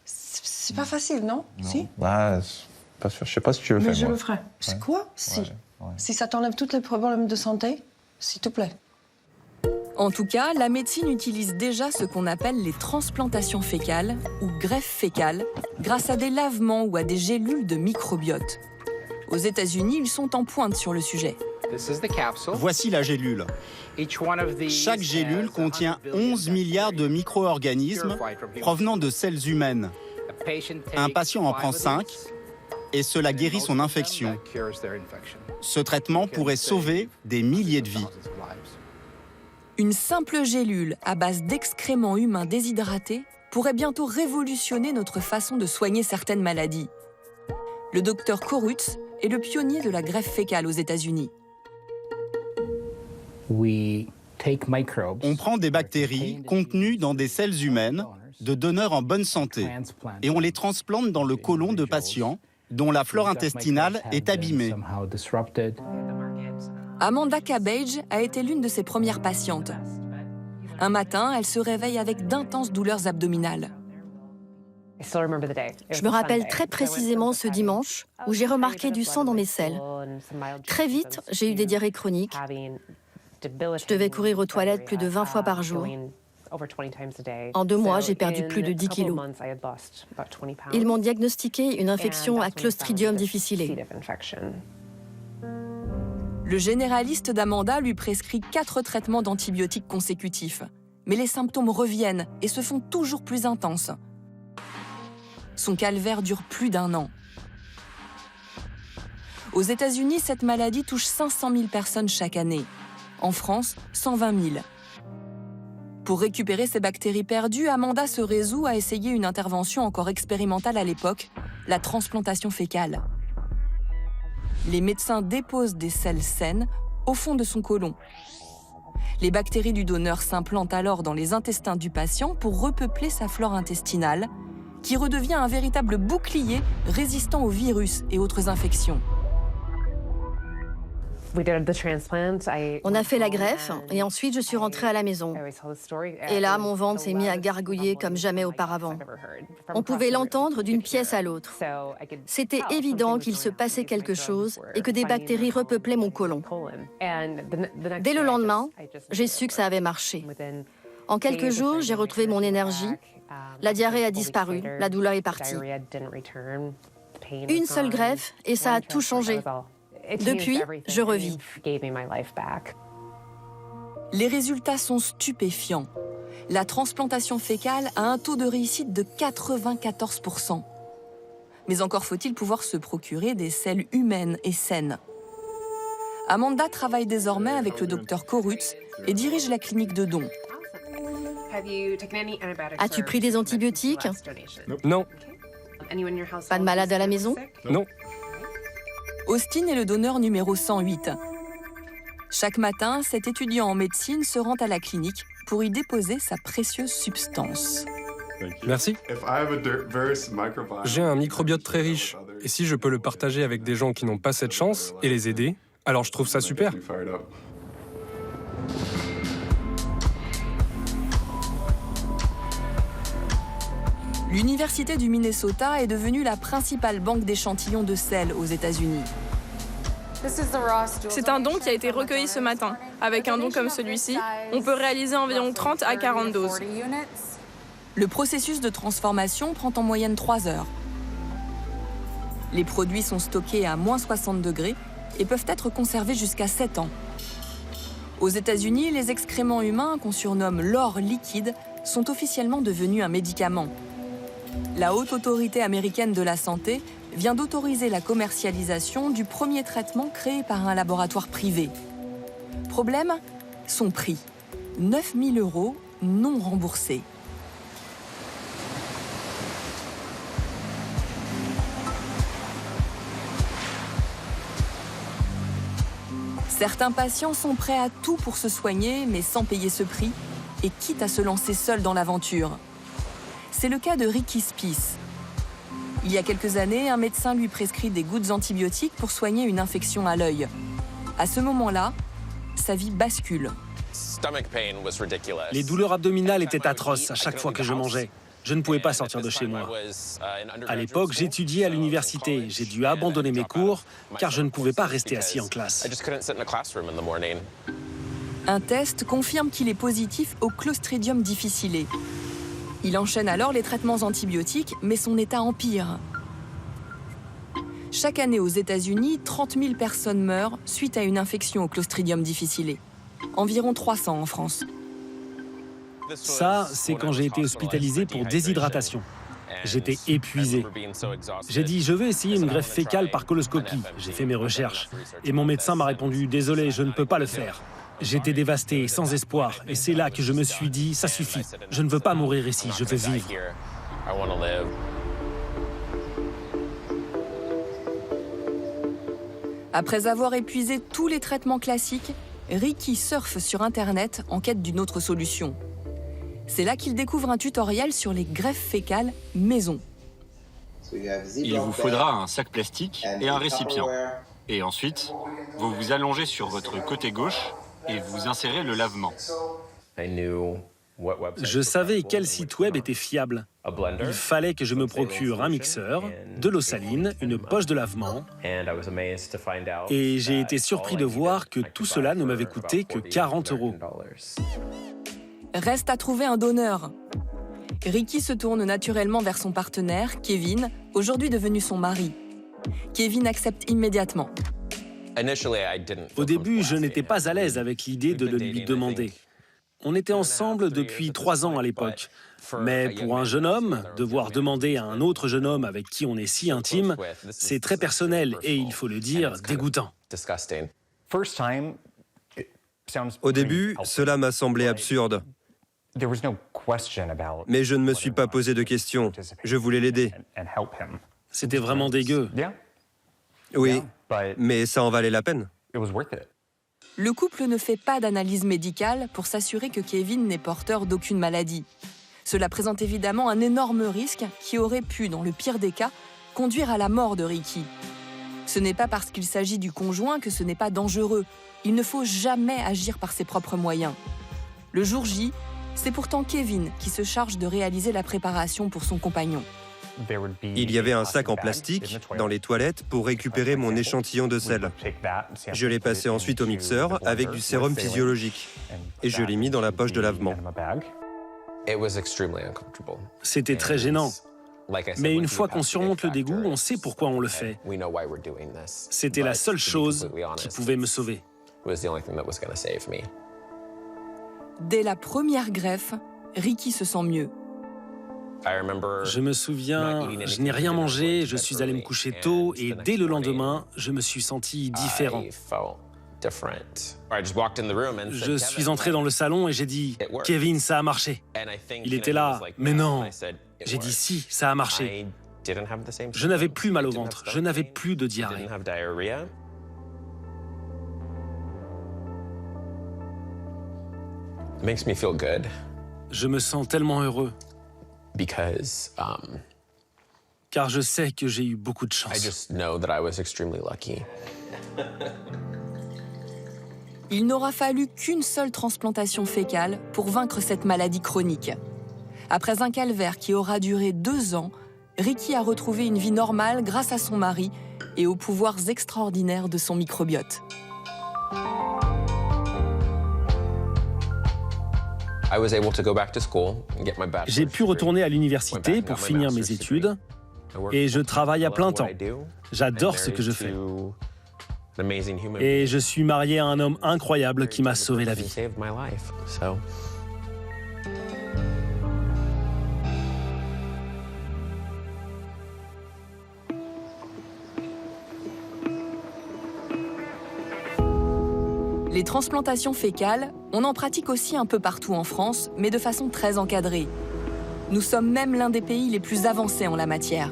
c'est pas facile, non? Si? Pas sûr, je sais pas si tu le fais. Mais je moi. le ferai. C'est quoi? Si ça t'enlève tous les problèmes de santé, s'il te plaît. En tout cas, la médecine utilise déjà ce qu'on appelle les transplantations fécales ou greffes fécales, grâce à des lavements ou à des gélules de microbiote. Aux États-Unis, ils sont en pointe sur le sujet. Voici la gélule. Chaque gélule contient 11 milliards de micro-organismes provenant de selles humaines. Un patient en prend 5 et cela guérit son infection. Ce traitement pourrait sauver des milliers de vies. Une simple gélule à base d'excréments humains déshydratés pourrait bientôt révolutionner notre façon de soigner certaines maladies. Le docteur Korutz est le pionnier de la greffe fécale aux États-Unis. On prend des bactéries contenues dans des selles humaines de donneurs en bonne santé et on les transplante dans le côlon de patients dont la flore intestinale est abîmée. Amanda Cabbage a été l'une de ses premières patientes. Un matin, elle se réveille avec d'intenses douleurs abdominales. Je me rappelle très précisément ce dimanche où j'ai remarqué du sang dans mes selles. Très vite, j'ai eu des diarrhées chroniques. Je devais courir aux toilettes plus de 20 fois par jour. En 2 mois, j'ai perdu plus de 10 kilos. Ils m'ont diagnostiqué une infection à Clostridium difficile. Le généraliste d'Amanda lui prescrit 4 traitements d'antibiotiques consécutifs. Mais les symptômes reviennent et se font toujours plus intenses. Son calvaire dure plus d'1 an. Aux États-Unis, cette maladie touche 500 000 personnes chaque année. En France, 120 000. Pour récupérer ces bactéries perdues, Amanda se résout à essayer une intervention encore expérimentale à l'époque, la transplantation fécale. Les médecins déposent des selles saines au fond de son côlon. Les bactéries du donneur s'implantent alors dans les intestins du patient pour repeupler sa flore intestinale, qui redevient un véritable bouclier résistant aux virus et autres infections. On a fait la greffe et ensuite je suis rentrée à la maison. Et là, mon ventre s'est mis à gargouiller comme jamais auparavant. On pouvait l'entendre d'une pièce à l'autre. C'était évident qu'il se passait quelque chose et que des bactéries repeuplaient mon côlon. Dès le lendemain, j'ai su que ça avait marché. En quelques jours, j'ai retrouvé mon énergie. La diarrhée a disparu, la douleur est partie. Une seule greffe et ça a tout changé. Depuis, je revis. Les résultats sont stupéfiants. La transplantation fécale a un taux de réussite de 94%. Mais encore faut-il pouvoir se procurer des selles humaines et saines. Amanda travaille désormais avec le docteur Korutz et dirige la clinique de dons. As-tu pris des antibiotiques? Non. Pas de malade à la maison? Non. Austin est le donneur numéro 108. Chaque matin, cet étudiant en médecine se rend à la clinique pour y déposer sa précieuse substance. Merci. J'ai un microbiote très riche, et si je peux le partager avec des gens qui n'ont pas cette chance et les aider, alors je trouve ça super. L'Université du Minnesota est devenue la principale banque d'échantillons de sel aux États-Unis. C'est un don qui a été recueilli ce matin. Avec un don comme celui-ci, on peut réaliser environ 30 à 40 doses. Le processus de transformation prend en moyenne 3 heures. Les produits sont stockés à moins 60 degrés et peuvent être conservés jusqu'à 7 ans. Aux États-Unis, les excréments humains, qu'on surnomme l'or liquide, sont officiellement devenus un médicament. La Haute Autorité américaine de la santé vient d'autoriser la commercialisation du premier traitement créé par un laboratoire privé. Problème, son prix. 9 000 € non remboursés. Certains patients sont prêts à tout pour se soigner, mais sans payer ce prix, et quitte à se lancer seuls dans l'aventure. C'est le cas de Ricky Spiess. Il y a quelques années, un médecin lui prescrit des gouttes antibiotiques pour soigner une infection à l'œil. À ce moment-là, sa vie bascule. Les douleurs abdominales étaient atroces à chaque fois que je mangeais. Je ne pouvais pas sortir de chez moi. À l'époque, j'étudiais à l'université. J'ai dû abandonner mes cours car je ne pouvais pas rester assis en classe. Un test confirme qu'il est positif au Clostridium difficile. Il enchaîne alors les traitements antibiotiques, mais son état empire. Chaque année aux États-Unis, 30 000 personnes meurent suite à une infection au Clostridium difficile. Environ 300 en France. Ça, c'est quand j'ai été hospitalisé pour déshydratation. J'étais épuisé. J'ai dit, je vais essayer une greffe fécale par coloscopie. J'ai fait mes recherches. Et mon médecin m'a répondu, désolé, je ne peux pas le faire. J'étais dévasté, sans espoir. Et c'est là que je me suis dit, ça suffit. Je ne veux pas mourir ici, je veux vivre. Après avoir épuisé tous les traitements classiques, Ricky surfe sur Internet en quête d'une autre solution. C'est là qu'il découvre un tutoriel sur les greffes fécales maison. Il vous faudra un sac plastique et un récipient. Et ensuite, vous vous allongez sur votre côté gauche et vous insérez le lavement. Je savais quel site web était fiable. Il fallait que je me procure un mixeur, de l'eau saline, une poche de lavement. Et j'ai été surpris de voir que tout cela ne m'avait coûté que 40 €. Reste à trouver un donneur. Ricky se tourne naturellement vers son partenaire, Kevin, aujourd'hui devenu son mari. Kevin accepte immédiatement. Au début, je n'étais pas à l'aise avec l'idée de le lui demander. On était ensemble depuis 3 ans à l'époque. Mais pour un jeune homme, devoir demander à un autre jeune homme avec qui on est si intime, c'est très personnel et, il faut le dire, dégoûtant. Au début, cela m'a semblé absurde. Mais je ne me suis pas posé de questions. Je voulais l'aider. C'était vraiment dégueu. Oui, mais ça en valait la peine. Le couple ne fait pas d'analyse médicale pour s'assurer que Kevin n'est porteur d'aucune maladie. Cela présente évidemment un énorme risque qui aurait pu, dans le pire des cas, conduire à la mort de Ricky. Ce n'est pas parce qu'il s'agit du conjoint que ce n'est pas dangereux. Il ne faut jamais agir par ses propres moyens. Le jour J, c'est pourtant Kevin qui se charge de réaliser la préparation pour son compagnon. Il y avait un sac en plastique dans les toilettes pour récupérer mon échantillon de sel. Je l'ai passé ensuite au mixeur avec du sérum physiologique et je l'ai mis dans la poche de lavement. C'était très gênant. Mais une fois qu'on surmonte le dégoût, on sait pourquoi on le fait. C'était la seule chose qui pouvait me sauver. Dès la première greffe, Ricky se sent mieux. Je me souviens, je n'ai rien mangé, je suis allé me coucher tôt et dès le lendemain, je me suis senti différent. Je suis entré dans le salon et j'ai dit « Kevin, ça a marché ». Il était là « Mais non ». J'ai dit « Si, ça a marché ». Je n'avais plus mal au ventre, je n'avais plus de diarrhée. Je me sens tellement heureux. Car je sais que j'ai eu beaucoup de chance. Il n'aura fallu qu'une seule transplantation fécale pour vaincre cette maladie chronique. Après un calvaire qui aura duré 2 ans, Ricky a retrouvé une vie normale grâce à son mari et aux pouvoirs extraordinaires de son microbiote. J'ai pu retourner à l'université pour finir mes études Et je travaille à plein temps. J'adore ce que je fais. Et je suis marié à un homme incroyable qui m'a sauvé la vie. Les transplantations fécales, on en pratique aussi un peu partout en France, mais de façon très encadrée. Nous sommes même l'un des pays les plus avancés en la matière.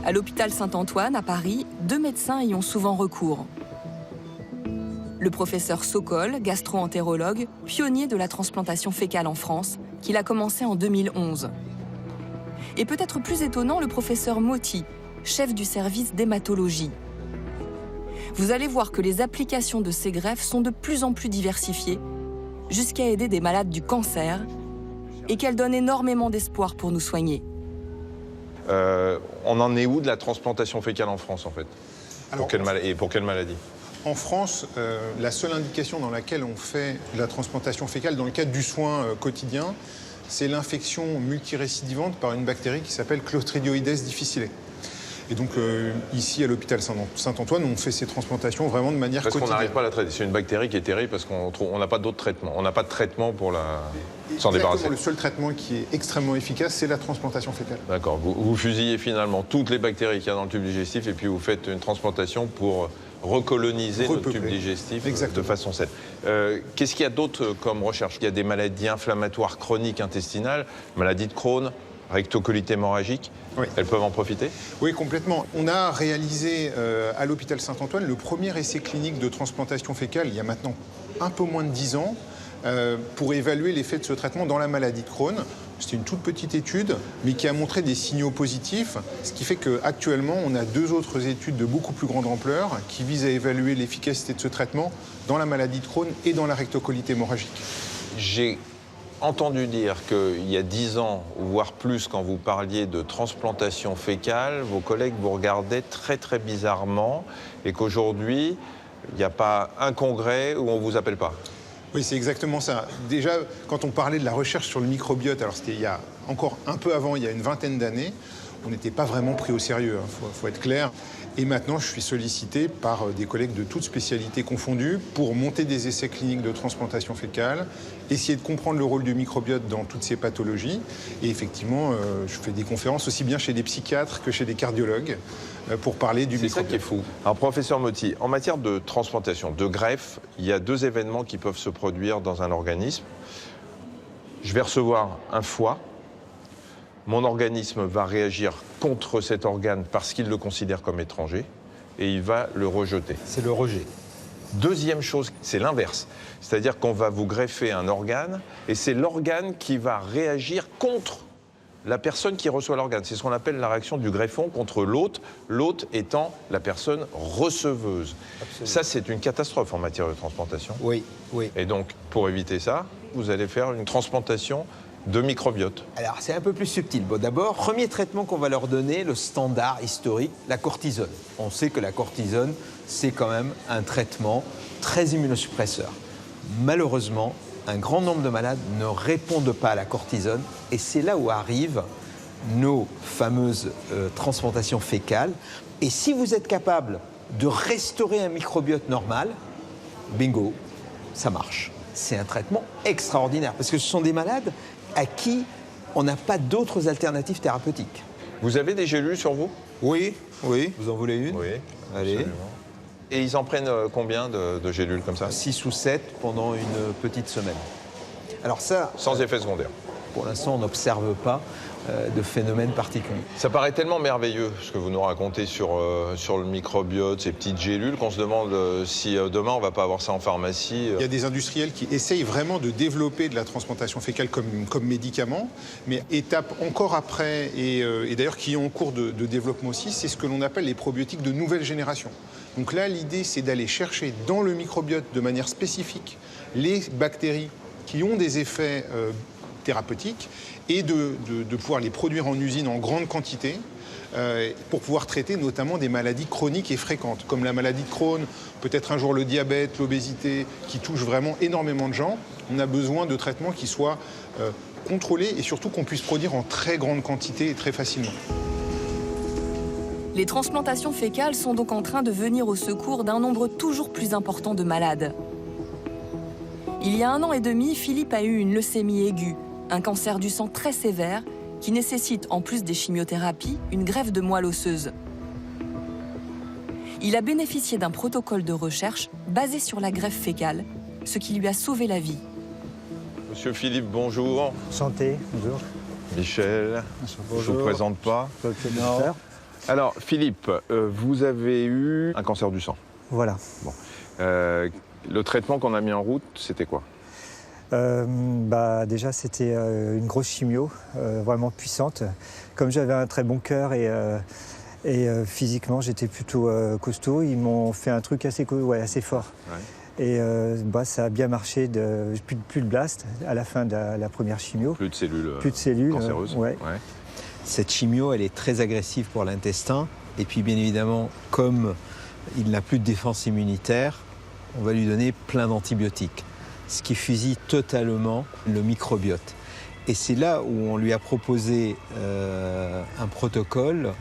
À l'hôpital Saint-Antoine, à Paris, 2 médecins y ont souvent recours. Le professeur Sokol, gastro-entérologue, pionnier de la transplantation fécale en France, qu'il a commencé en 2011. Et peut-être plus étonnant, le professeur Motti, chef du service d'hématologie. Vous allez voir que les applications de ces greffes sont de plus en plus diversifiées, jusqu'à aider des malades du cancer, et qu'elles donnent énormément d'espoir pour nous soigner. On en est où de la transplantation fécale en France, en fait? Pour quelle maladie? En France, la seule indication dans laquelle on fait la transplantation fécale dans le cadre du soin quotidien, c'est l'infection multirécidivante par une bactérie qui s'appelle Clostridioides difficile. Et donc ici à l'hôpital Saint-Antoine, on fait ces transplantations vraiment de manière quotidienne. Parce qu'on n'arrive pas à la traiter. C'est une bactérie qui est terrible parce qu'on n'a pas d'autres traitements. On n'a pas de traitement pour s'en débarrasser. Le seul traitement qui est extrêmement efficace, c'est la transplantation fécale. D'accord. Vous fusillez finalement toutes les bactéries qu'il y a dans le tube digestif et puis vous faites une transplantation pour recoloniser notre tube digestif de façon saine. Qu'est-ce qu'il y a d'autre comme recherche? Il y a des maladies inflammatoires chroniques intestinales, maladie de Crohn, rectocolite hémorragique. Oui. Elles peuvent en profiter? Oui, complètement. On a réalisé à l'hôpital Saint-Antoine le premier essai clinique de transplantation fécale il y a maintenant un peu moins de 10 ans pour évaluer l'effet de ce traitement dans la maladie de Crohn. C'était une toute petite étude, mais qui a montré des signaux positifs, ce qui fait qu'actuellement, on a 2 autres études de beaucoup plus grande ampleur qui visent à évaluer l'efficacité de ce traitement dans la maladie de Crohn et dans la rectocolite hémorragique. J'ai entendu dire qu'il y a 10 ans, voire plus, quand vous parliez de transplantation fécale, vos collègues vous regardaient très très bizarrement et qu'aujourd'hui, il n'y a pas un congrès où on ne vous appelle pas. Oui, c'est exactement ça. Déjà, quand on parlait de la recherche sur le microbiote, alors c'était il y a encore un peu avant, il y a une vingtaine d'années, on n'était pas vraiment pris au sérieux, faut être clair. Et maintenant, je suis sollicité par des collègues de toutes spécialités confondues pour monter des essais cliniques de transplantation fécale, essayer de comprendre le rôle du microbiote dans toutes ces pathologies. Et effectivement, je fais des conférences aussi bien chez des psychiatres que chez des cardiologues pour parler du microbiote. C'est ça qui est fou. Alors, professeur Motti, en matière de transplantation, de greffe, il y a 2 événements qui peuvent se produire dans un organisme. Je vais recevoir un foie. Mon organisme va réagir contre cet organe parce qu'il le considère comme étranger et il va le rejeter. C'est le rejet. Deuxième chose, c'est l'inverse. C'est-à-dire qu'on va vous greffer un organe et c'est l'organe qui va réagir contre la personne qui reçoit l'organe. C'est ce qu'on appelle la réaction du greffon contre l'hôte, l'hôte étant la personne receveuse. Absolument. Ça, c'est une catastrophe en matière de transplantation. Oui, oui. Et donc, pour éviter ça, vous allez faire une transplantation de microbiote. Alors, c'est un peu plus subtil. Bon, d'abord, premier traitement qu'on va leur donner, le standard historique, la cortisone. On sait que la cortisone, c'est quand même un traitement très immunosuppresseur. Malheureusement, un grand nombre de malades ne répondent pas à la cortisone et c'est là où arrivent nos fameuses transplantations fécales. Et si vous êtes capable de restaurer un microbiote normal, bingo, ça marche. C'est un traitement extraordinaire parce que ce sont des malades à qui on n'a pas d'autres alternatives thérapeutiques. Vous avez des gélules sur vous? Oui, oui. Vous en voulez une? Oui. Allez. Absolument. Et ils en prennent combien de gélules comme ça? 6 ou 7 pendant une petite semaine. Alors ça... Sans effet secondaire? Pour l'instant, on n'observe pas de phénomène particulier. Ça paraît tellement merveilleux, ce que vous nous racontez sur le microbiote, ces petites gélules, qu'on se demande si demain, on ne va pas avoir ça en pharmacie. Il y a des industriels qui essayent vraiment de développer de la transplantation fécale comme médicament, mais étape encore après, et d'ailleurs qui est en cours de développement aussi, c'est ce que l'on appelle les probiotiques de nouvelle génération. Donc là, l'idée, c'est d'aller chercher dans le microbiote de manière spécifique les bactéries qui ont des effets thérapeutiques et de pouvoir les produire en usine en grande quantité pour pouvoir traiter notamment des maladies chroniques et fréquentes, comme la maladie de Crohn, peut-être un jour le diabète, l'obésité, qui touchent vraiment énormément de gens. On a besoin de traitements qui soient contrôlée et surtout qu'on puisse produire en très grande quantité et très facilement. Les transplantations fécales sont donc en train de venir au secours d'un nombre toujours plus important de malades. Il y a 1 an et demi, Philippe a eu une leucémie aiguë, un cancer du sang très sévère qui nécessite, en plus des chimiothérapies, une greffe de moelle osseuse. Il a bénéficié d'un protocole de recherche basé sur la greffe fécale, ce qui lui a sauvé la vie. Monsieur Philippe, bonjour. Santé, bonjour. Michel, bonjour. je ne vous présente pas. Non. Alors, Philippe, vous avez eu un cancer du sang. Voilà. Bon. Le traitement qu'on a mis en route, c'était quoi? Déjà, c'était une grosse chimio, vraiment puissante. Comme j'avais un très bon cœur et physiquement, j'étais plutôt costaud, ils m'ont fait un truc assez fort. Ouais. Et ça a bien marché, plus de blast à la fin de la première chimio. Plus de cellules, cancéreuses. Ouais. Cette chimio, elle est très agressive pour l'intestin. Et puis, bien évidemment, comme il n'a plus de défense immunitaire, on va lui donner plein d'antibiotiques, ce qui fusille totalement le microbiote. Et c'est là où on lui a proposé un protocole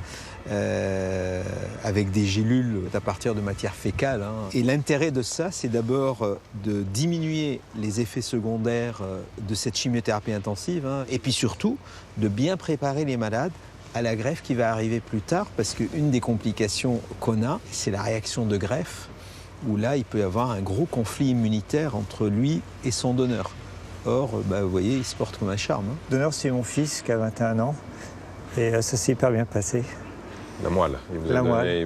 avec des gélules à partir de matière fécale. Et l'intérêt de ça, c'est d'abord de diminuer les effets secondaires de cette chimiothérapie intensive, et puis surtout de bien préparer les malades à la greffe qui va arriver plus tard, parce qu'une des complications qu'on a, c'est la réaction de greffe, où là, il peut y avoir un gros conflit immunitaire entre lui et son donneur. Or, vous voyez, il se porte comme un charme. Le donneur, c'est mon fils qui a 21 ans, et ça s'est hyper bien passé. La moelle. Il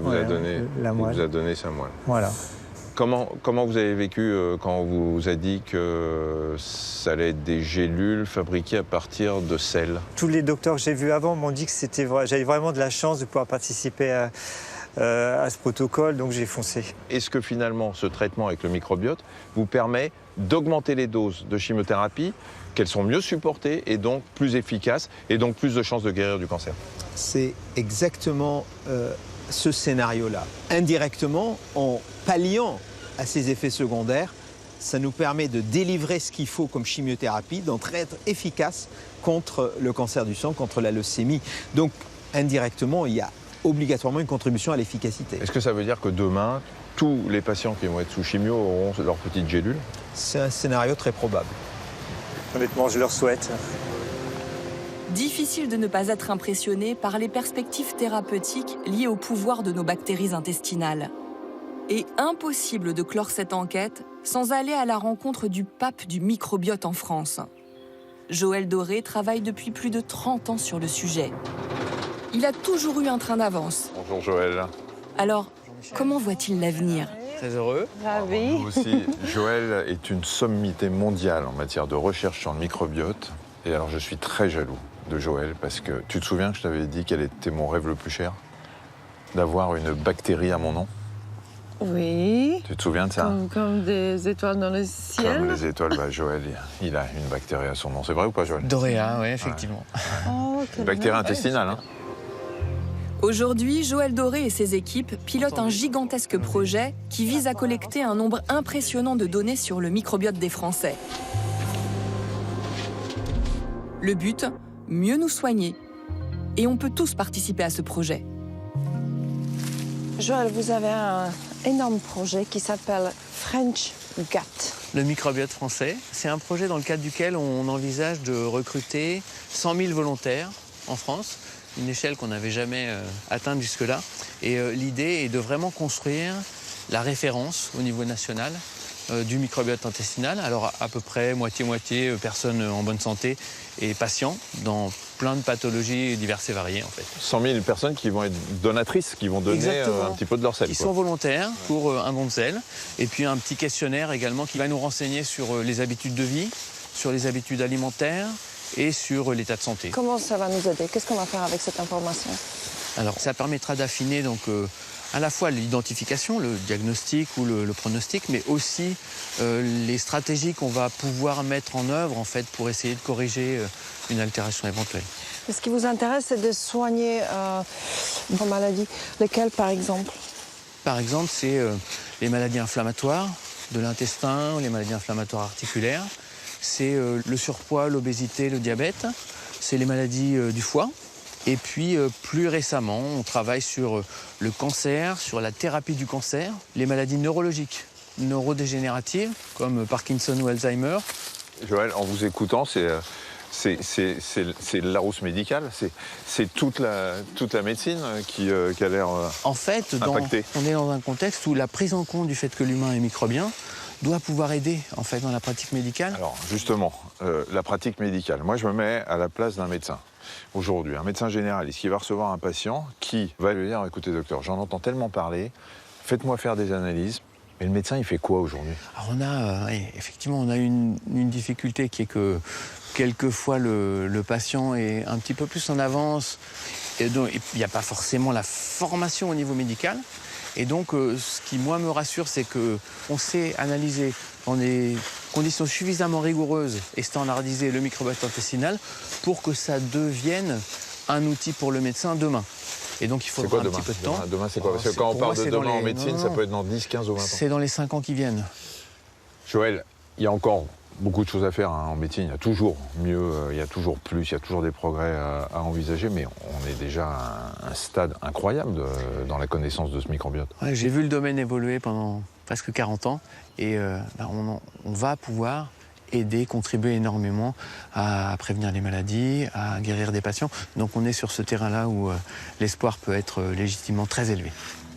vous a donné sa moelle. Voilà. Comment vous avez vécu quand on vous a dit que ça allait être des gélules fabriquées à partir de sel? Tous les docteurs que j'ai vus avant m'ont dit que j'avais vraiment de la chance de pouvoir participer à ce protocole, donc j'ai foncé. Est-ce que finalement ce traitement avec le microbiote vous permet d'augmenter les doses de chimiothérapie, qu'elles sont mieux supportées et donc plus efficaces et donc plus de chances de guérir du cancer? C'est exactement ce scénario-là. Indirectement, en palliant à ces effets secondaires, ça nous permet de délivrer ce qu'il faut comme chimiothérapie, d'être efficace contre le cancer du sang, contre la leucémie. Donc, indirectement, il y a obligatoirement une contribution à l'efficacité. Est-ce que ça veut dire que demain, tous les patients qui vont être sous chimio auront leurs petites gélules? C'est un scénario très probable. Honnêtement, je leur souhaite. Difficile de ne pas être impressionné par les perspectives thérapeutiques liées au pouvoir de nos bactéries intestinales. Et impossible de clore cette enquête sans aller à la rencontre du pape du microbiote en France. Joël Doré travaille depuis plus de 30 ans sur le sujet. Il a toujours eu un train d'avance. Bonjour Joël. Alors, comment voit-il l'avenir? Très heureux. Ravi. Vous aussi, Joël est une sommité mondiale en matière de recherche sur le microbiote. Et alors, je suis très jaloux de Joël parce que tu te souviens que je t'avais dit quel était mon rêve le plus cher? D'avoir une bactérie à mon nom. Oui. Tu te souviens de ça? Comme des étoiles dans le ciel. Comme les étoiles, Joël, il a une bactérie à son nom. C'est vrai ou pas, Joël? Doréa, oui, effectivement. Ouais. Oh, une bactérie intestinale, hein. Aujourd'hui, Joël Doré et ses équipes pilotent un gigantesque projet qui vise à collecter un nombre impressionnant de données sur le microbiote des Français. Le but, mieux nous soigner. Et on peut tous participer à ce projet. Joël, vous avez un énorme projet qui s'appelle French Gut. Le microbiote français, c'est un projet dans le cadre duquel on envisage de recruter 100 000 volontaires en France, une échelle qu'on n'avait jamais atteinte jusque-là. Et l'idée est de vraiment construire la référence au niveau national du microbiote intestinal. Alors à peu près moitié-moitié personnes en bonne santé et patients dans plein de pathologies diverses et variées en fait. 100 000 personnes qui vont être donatrices, qui vont donner un petit peu de leur sel. Qui sont volontaires pour un don de sel. Et puis un petit questionnaire également qui va nous renseigner sur les habitudes de vie, sur les habitudes alimentaires et sur l'état de santé. Comment ça va nous aider? Qu'est-ce qu'on va faire avec cette information? Alors ça permettra d'affiner donc à la fois l'identification, le diagnostic ou le pronostic, mais aussi les stratégies qu'on va pouvoir mettre en œuvre en fait, pour essayer de corriger une altération éventuelle. Ce qui vous intéresse, c'est de soigner vos maladies. Lesquelles, par exemple? Par exemple, c'est les maladies inflammatoires de l'intestin, les maladies inflammatoires articulaires, c'est le surpoids, l'obésité, le diabète, c'est les maladies du foie. Et puis, plus récemment, on travaille sur le cancer, sur la thérapie du cancer, les maladies neurologiques, neurodégénératives, comme Parkinson ou Alzheimer. Joël, en vous écoutant, c'est le Larousse médical, c'est toute la médecine qui a l'air en fait, impactée. On est dans un contexte où la prise en compte du fait que l'humain est microbien doit pouvoir aider en fait, dans la pratique médicale. Alors, justement, la pratique médicale. Moi, je me mets à la place d'un médecin. Aujourd'hui, un médecin généraliste qui va recevoir un patient qui va lui dire « Écoutez, docteur, j'en entends tellement parler, faites-moi faire des analyses. » Et le médecin, il fait quoi aujourd'hui? Alors effectivement, on a une difficulté qui est que quelquefois le patient est un petit peu plus en avance. Et donc, il n'y a pas forcément la formation au niveau médical. Et donc, ce qui, moi, me rassure, c'est qu'on sait analyser dans des conditions suffisamment rigoureuses et standardiser le microbiote intestinal pour que ça devienne un outil pour le médecin demain. Et donc, il faudra un petit peu de temps. Demain, c'est quoi? Parce que quand on parle de demain en médecine, ça peut être dans 10, 15 ou 20 ans. C'est dans les 5 ans qui viennent. Joël, il y a encore beaucoup de choses à faire en médecine. Il y a toujours mieux, il y a toujours plus, il y a toujours des progrès à envisager, mais on est déjà à un stade incroyable dans la connaissance de ce microbiote. Ouais, j'ai vu le domaine évoluer pendant presque 40 ans et on va pouvoir aider, contribuer énormément à prévenir les maladies, à guérir des patients. Donc on est sur ce terrain-là où l'espoir peut être légitimement très élevé.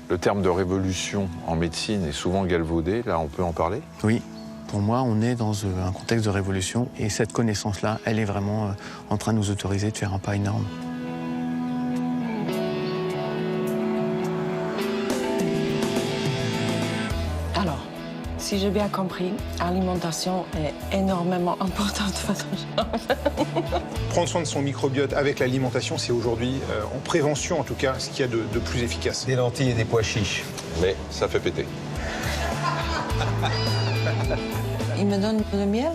Le terme de révolution en médecine est souvent galvaudé, là on peut en parler? Oui. Pour moi, on est dans un contexte de révolution et cette connaissance-là, elle est vraiment en train de nous autoriser de faire un pas énorme. Alors, si j'ai bien compris, l'alimentation est énormément importante. Prendre soin de son microbiote avec l'alimentation, c'est aujourd'hui, en prévention en tout cas, ce qu'il y a de plus efficace. Des lentilles et des pois chiches. Mais ça fait péter. Il me donne le miel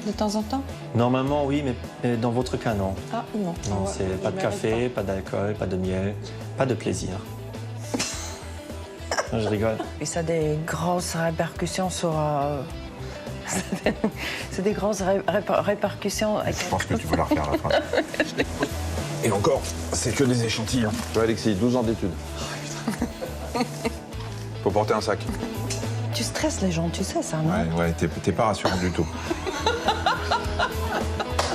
de temps en temps? Normalement, oui, mais dans votre cas, non. Ah, non. Non, c'est pas de café, pas d'alcool, pas de miel, pas de plaisir. Non, je rigole. Et ça a des grosses répercussions sur... c'est des grosses répercussions... Je pense que tu peux la refaire à la fin. Et encore, c'est que des échantillons. Toi, Alexis, 12 ans d'études. Faut porter un sac. Tu stresses les gens, tu sais ça, non? Ouais, t'es pas rassurant du tout.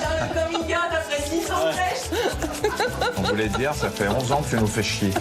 T'as un coming out après 6 ans de On voulait te dire, ça fait 11 ans que tu nous fais chier.